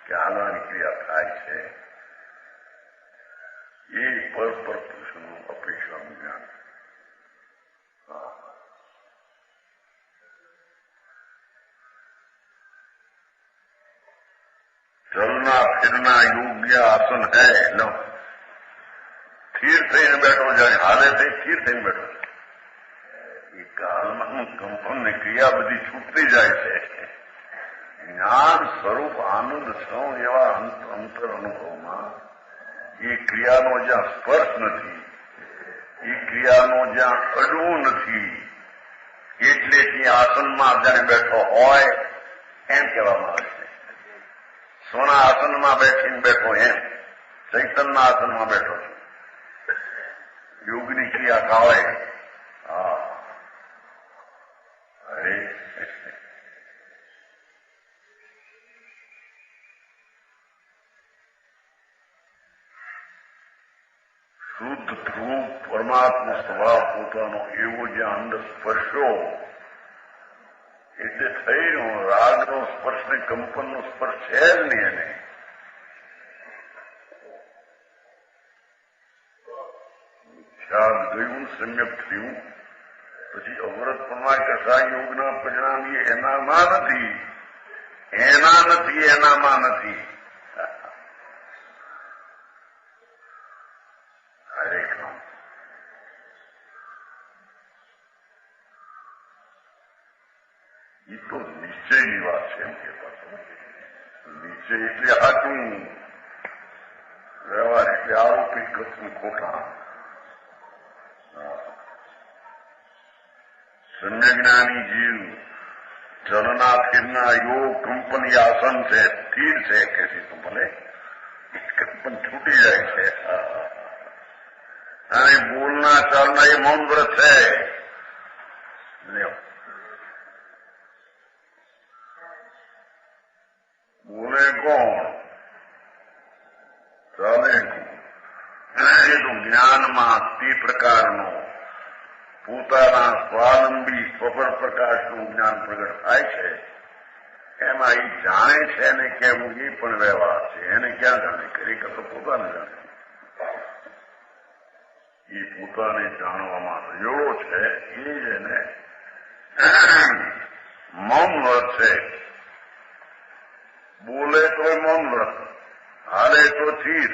કે હાલવાની ક્રિયા થાય છે. એ પરસ્પર પુરુષનું અપેક્ષાનું જ્ઞાન. चलना फिरना योग्य आसन है. लो સ્થિર થઈને બેઠો જાય, હાલે થઈ સ્થિર થઈને બેઠો. એ કાલમાં કંપન ને ક્રિયા બધી છૂટતી જાય છે. જ્ઞાન સ્વરૂપ આનંદ સૌ એવા અંતર અનુભવમાં એ ક્રિયાનો જ્યાં સ્પર્શ નથી, એ ક્રિયાનો જ્યાં અડવું નથી, એટલે ત્યાં આસનમાં જાણે બેઠો હોય એમ કહેવામાં આવે છે. સોના આસનમાં બેઠીને બેઠો એમ, ચૈતનના આસનમાં બેઠો છું. યોગની ક્રિયા કાળે અરે શુદ્ધ ધ્રુવ પરમાત્મા સ્વભાવ પોતાનો એવો જ્યાં અંદર સ્પર્શો, એટલે થઈ રાગનો સ્પર્શ ને કંપનનો સ્પર્શ છે જ નહીં. એને ખ્યાલ ગયું, સમ્યક થયું, પછી અવરત પ્રમાણ કશા યોગના પરિણામ એનામાં નથી, એનામાં નથી. હરેક નામ એ તો નિશ્ચયની વાત છે એમ કહેતા. નિશ્ચય એટલે સાચું, વ્યવહાર એટલે આરોપી કથું ખોટા. સમ્યજ્ઞાની જીવ ચલના ફિરના યોગ કંપની આસન છે, સ્થિર છે કે તો ભલે કંપન છૂટી જાય છે. અને બોલના ચાલના એ મૌન વ્રત છે. બોલે કોણ, ચાલે એ તો જ્ઞાનમાં તે પ્રકારનો પોતાના સ્વાવલંબી સ્વપર પ્રકાશનું જ્ઞાન પ્રગટ થાય છે. એમાં એ જાણે છે ને કેવું એ પણ વ્યવહાર છે. એને ક્યાં જાણે, ખરેખર તો પોતાને જાણે. એ પોતાને જાણવામાં રહ્યો છે, એ જ એને મૌન વ્રત છે. બોલે તો મૌન વ્રત, હાલે તો ચીર.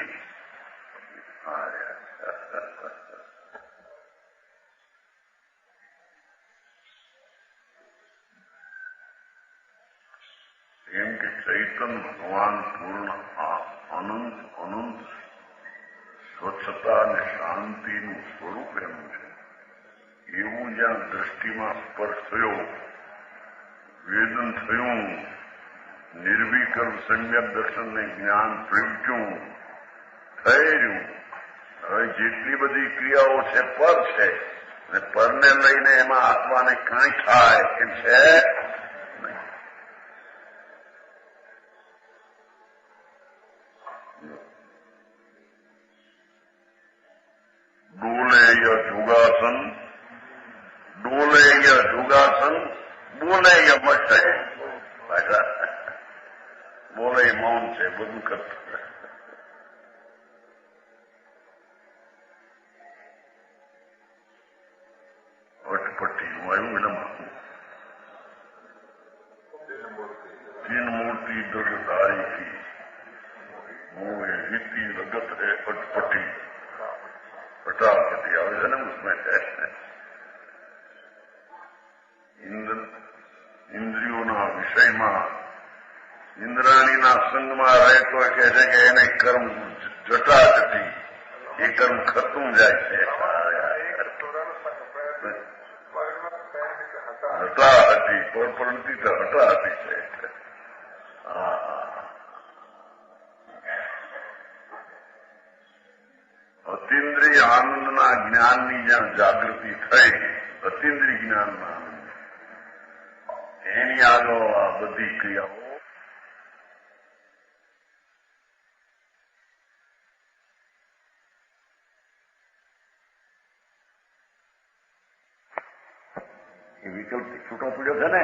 એમ કે ચૈતન્ય ભગવાન પૂર્ણ અનંત અનંત સ્વચ્છતા અને શાંતિનું સ્વરૂપ એનું છે. એવું જ્યાં દ્રષ્ટિમાં સ્પર્શ થયો, વેદન થયું, નિર્વિકલ્પ સમ્યક દર્શનને જ્ઞાન પ્રગટ્યું, થઈ રહ્યું. હવે જેટલી બધી ક્રિયાઓ છે પર છે, અને પરને લઈને એમાં આત્માને કાંઈ થાય કે છે નહીં. ડોલે ય જોગાસન, ડોલે ય જોગાસન, બોલે ય મટે. બોલે મૌન છે, બધું કરતું. અટપટી હું આવ્યું એનામાં तीन मूर्ति दर्दारी की, वो हिती रगत है अटपटी, पटापटी आवे है ना उसमें है. इंद्रियोना विषयમાં ઇન્દ્રાણીના સંગમાં રહેતો કહે છે કે એને કર્મ જટાજટી, એ કર્મ ખતું જાય છે. હટાહટી પરપરણથી તો હટાહટી છે. અતિન્દ્રિય આનંદના જ્ઞાનની જ્યાં જાગૃતિ થઈ, અતિન્દ્રિય જ્ઞાનના આનંદ, એની આગળ આ બધી ક્રિયાઓ એ વિકલ્પથી છૂટો પડ્યો છે ને.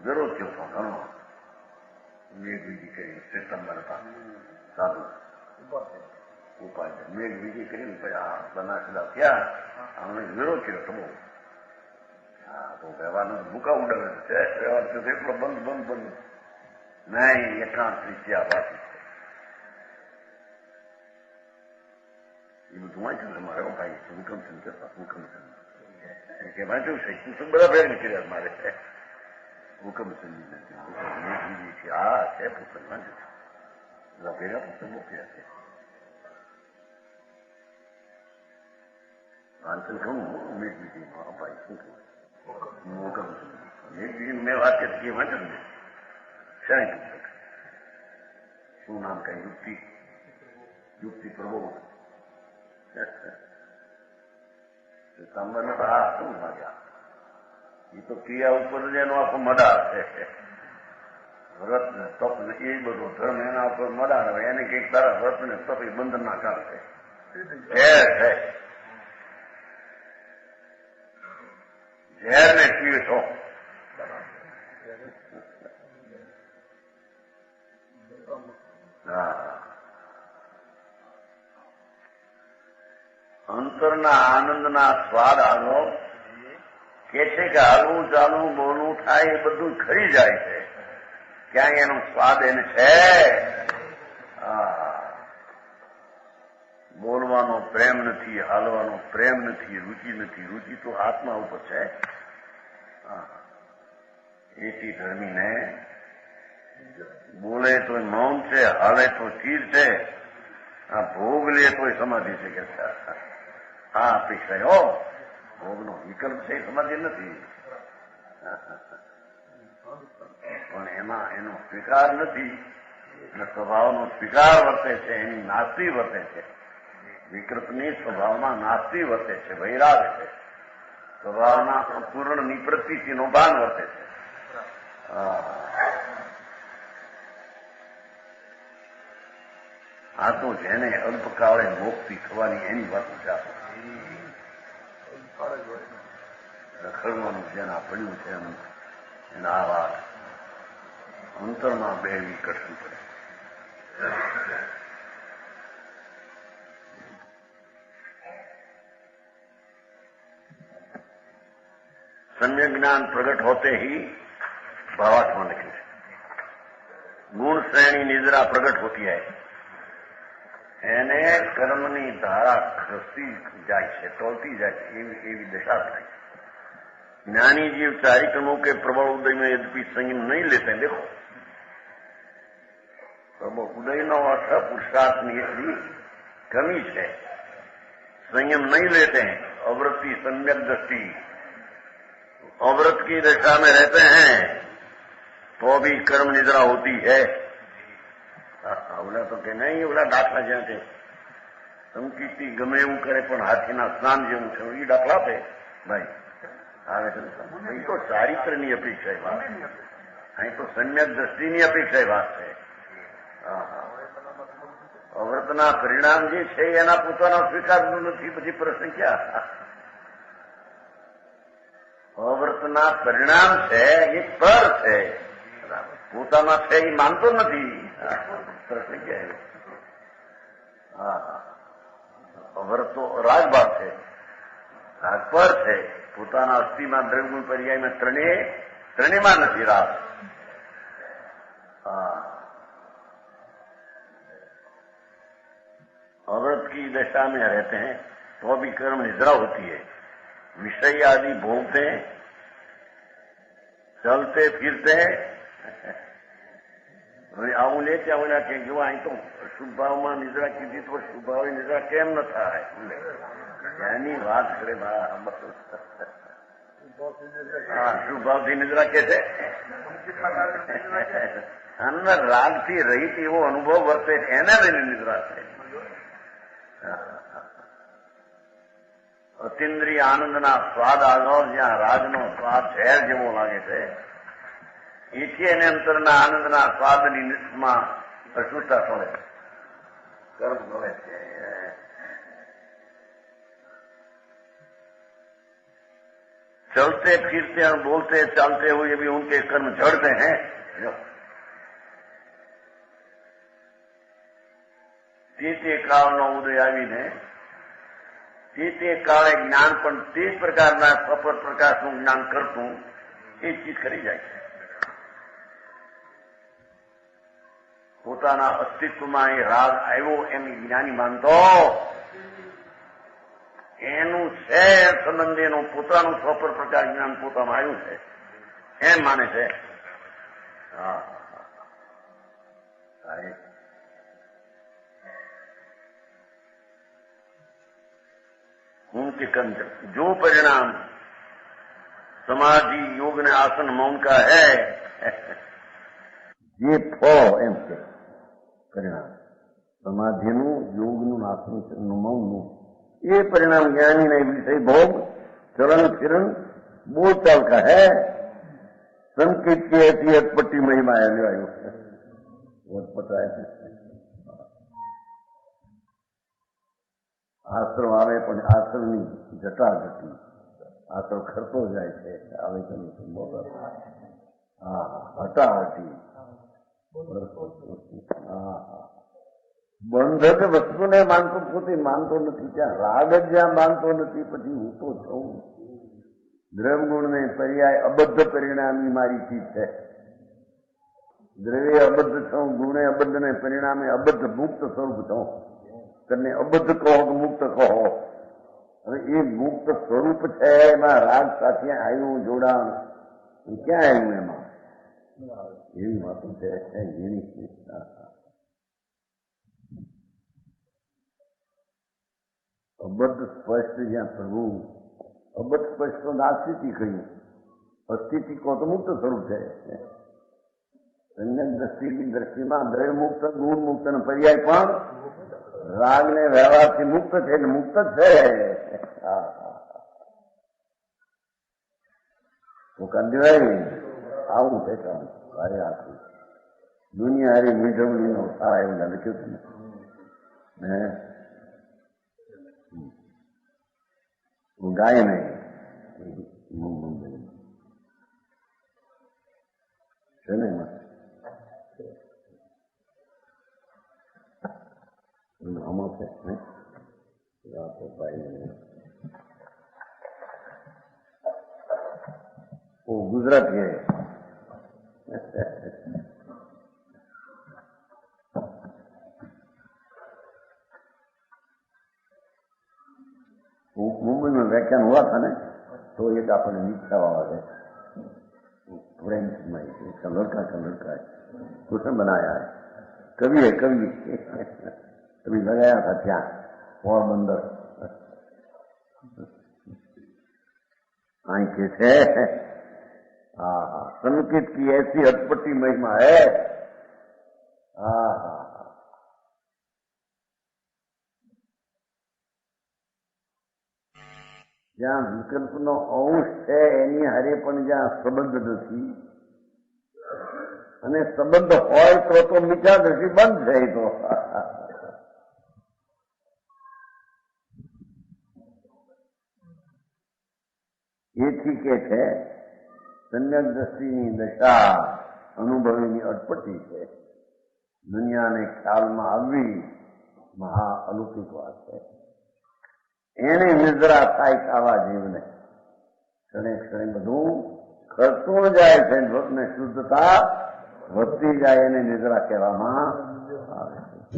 વિરોધ થયો હતો ઘણો. મેઘવીજી કરી સિતંબર હતા સાધુ ઉપાય મેઘવીજી કરીને પછી આ બનાસડા થયા, અમને વિરોધ કર્યો હતો બહુ. હા તો વ્યવહારનો ભૂકા ઉડાવે છે, વ્યવહાર થયો એટલો બંધ બંધ બંધ નહીં. એકાંત રીત્યા બાકી છે એ બધું વાંચ્યું તમારે. ભાઈ હુકમચંદ કહેતા, હુકમચંદ કે વાંચ્યું છે શું બધા ભેર નીકળ્યા મારે. હુકમચંદ મેઘવીજી છે, આ છે પુસ્તક વાંચ્યું છે, બધા ભેગા પુસ્તક મોકલ્યા છે. વાંચન કહું મેઘવીજીમાં ભાઈ શું કહું હુકમચંદ મેઘવીજી મેં વાત કરી વાંચ્યું ને. શાહી પુસ્તક શું નામ કઈ યુક્તિ, યુક્તિ પ્રબોધ. સાંભળને તો આ શું મજા, એ તો ક્રિયા ઉપર જ એનો આખો મદાર છે. વ્રત ને તપ ને એ બધો ધર્મ એના ઉપર મદાર હોય. એને કઈક તારા વ્રત ને તપ એ બંધન ના કામ છે. ઝેર ને પીવે છો. અંતરના આનંદના સ્વાદ આનો કે છે કે હાલવું ચાલવું બોલવું થાય એ બધું ખરી જાય છે. ક્યાંય એનો સ્વાદ એને છે. બોલવાનો પ્રેમ નથી, હાલવાનો પ્રેમ નથી, રુચિ નથી. રુચિ તો આત્મા ઉપર છે. એથી ધર્મીને બોલે તો મૌન છે, હાલે તો ચીર છે, આ ભોગ લે તો સમાધિ છે કે હા અપેક્ષા ભોગનો વિકલ્પ છે, સમાધિ નથી. પણ એમાં એનો સ્વીકાર નથી, એટલે સ્વભાવનો સ્વીકાર વર્તે છે, એની નાસ્તી વર્તે છે. વિકલ્પની સ્વભાવમાં નાસ્તી વર્તે છે, વૈરાગ છે. સ્વભાવના પૂર્ણ નિવૃત્તિનો ભાન વર્તે છે. આ તો જેને અલ્પકાળે મોક્ષથી થવાની એની વાત છે. રખડવાનું જેના પડ્યું છે એના આ વાત અંતરમાં બેવી કઠણ પડે. सम्यक ज्ञान प्रकट होते ही भावात्मा निकले। गुण श्रेणी निद्रा प्रकट होती है એને કર્મની ધારા ખસતી જાય છે, તોલતી જાય છે, એવી દશા થાય। ज्ञानी जीव कार्यक्रमों के प्रबल उदय में यद्यपि संयम नहीं लेते, देखो प्रबल उदय नो अर्थ पुरुषार्थ ની એટલી कमी है, संयम नहीं लेते हैं, अवृत्ति सम्यक दृष्टि अवृत की दशा में रहते हैं तो भी कर्म निद्रा होती है। ઓલા તો કે નહીં, ઓલા દાખલા જ્યાં છે સમકીર્તિ ગમે એવું કરે પણ હાથીના સ્નાન જેવું છે, એ દાખલા છે ભાઈ। આવે છે એ તો ચારિત્રની અપેક્ષા વાત, અહીં તો સમ્યક દ્રષ્ટિની અપેક્ષા વાત છે। અવ્રતના પરિણામ જે છે એના પોતાના સ્વીકારનું નથી, પછી પ્રશ્ન ક્યાં? અવ્રતના પરિણામ છે એ પર છે, પોતાના છે એ માનતો નથી, પ્રશ્ન ક્યાં? અવ્રત તો રાજભાગ છે, રાગ પર છે, પોતાના અસ્થિમાં દ્રવ્યગુણ પર્યાયમાં ત્રણેયમાં નથી રાગ। अव्रत की दशा में रहते हैं तो भी कर्म निद्रा होती है। विषय आदि भोगते हैं, चलते फिरते हैं। આવું લે ત્યાં ઓલા કે જો અહીં તો શુભ ભાવમાં નિદ્રા કીધી તો શુભ ભાવે નિદ્રા કેમ ન થાય? એની વાત કરે શુભ ભાવથી નિદ્રા કે છે, અંદર રાગથી રહિત એવો અનુભવ વર્તે એના લઈને નિદ્રા થાય। અતિન્દ્રિય આનંદના સ્વાદ આગળ જ્યાં રાગનો સ્વાદ ઝેર જેવો લાગે છે, એથી એને અંતરના આનંદના સ્વાદની માં અશુદ્ધતા પડે, કર્મ પડે છે। चलते फिरते और बोलते चालते हुए भी उनके कर्म झड़ते हैं। તે કાળનો ઉદય આવીને તે કાળે જ્ઞાન પણ તે જ પ્રકારના સફળ પ્રકાશનું જ્ઞાન કરતું એ ચીજ કરી જાય છે। પોતાના અસ્તિત્વમાં એ રાગ આવ્યો એમ જ્ઞાની માનતો એનું છે સંબંધીનું પોતાનું સફળ પ્રકાર જ્ઞાન પોતામાં આવ્યું છે એમ માને છે। उनके कर्म जो परिणाम समाधि योग ने आसन मौन का है, ये फो एम के परिणाम समाधिનું યોગનું આસનનું મૌનનું ये परिणाम ज्ञानी नहीं विषय भोग चलन फिरन बोलचाल का है। संकेत की ऐसी अटपट्टी महिमा है, पता है। આશ્રમ આવે પણ આશ્રમની જટાજટી, આશ્રમ ખરતો જાય છે, આવે તમે હટાહટી બંધક વસ્તુને માનતો પોતે માનતો નથી, ત્યાં રાગ જ જ્યાં માનતો નથી પછી હું તો છું। દ્રવ્યગુણને પર્યાય અબદ્ધ પરિણામની મારી ચીજ છે। દ્રવ્ય અબદ્ધ છું, ગુણે અબદ્ધને પરિણામે અબદ્ધ મુક્ત સ્વરૂપ છું। તને અબદ્ધ કહો કે મુક્ત કહો, હવે એ મુક્ત સ્વરૂપ છે એમાં રાગ સાથે આવ્યું જોડાણ ક્યાં આવ્યું? એમાં એવી વાતો છે એની અબદ્ધ સ્પષ્ટ જ્યાં પ્રભુ અબદ્ધ સ્પષ્ટ તો નાસ્તિતિ કહ્યું, અસ્થિતિ કહો તો મુક્ત સ્વરૂપ છે। દ્રષ્ટિની દ્રષ્ટિમાં દ્રવ્ય મુક્ત ગુણ મુક્ત નો પર્યાય પણ રાગ ને વ્યવહારથી મુક્ત છે, મુક્ત જ છે। તો કંદવાય આવું છે કામ ભારે આખું દુનિયા હારી મીઠવણીનો સારા એવું લખ્યું છે ને હું ગાય નહીં છે ને એમાં આમાં છે ને ભાઈ वो गुजरात है। मुंबई में व्याख्यान हुआ था ना, तो एक आपने नीचा वाला है फ्रेंच में, एक लड़का है, उसने बनाया है, कवि है, कभी लगाया था क्या पोरबंदर आंखें थे। हाँ, संगीत की ऐसी अटपटी महिमा है। हाँ, જ્યાં વિકલ્પનો અંશ છે એની હારે પણ જ્યાં સંબંધ નથી, અને સંબંધ હોય તો મીઠા નથી બંધ થાય તો એથી કે છે સમ્યક દ્રષ્ટિની દશા અનુભવીની અટપટી છે, દુનિયાને ખ્યાલમાં આવવી મહા અલૌકિક વાત છે। એને નિદ્રા થાય આવા જીવને ક્ષણે ક્ષણે બધું ખરતું જાય છે, ને શુદ્ધતા વધતી જાય, એને નિદ્રા કહેવામાં આવે છે।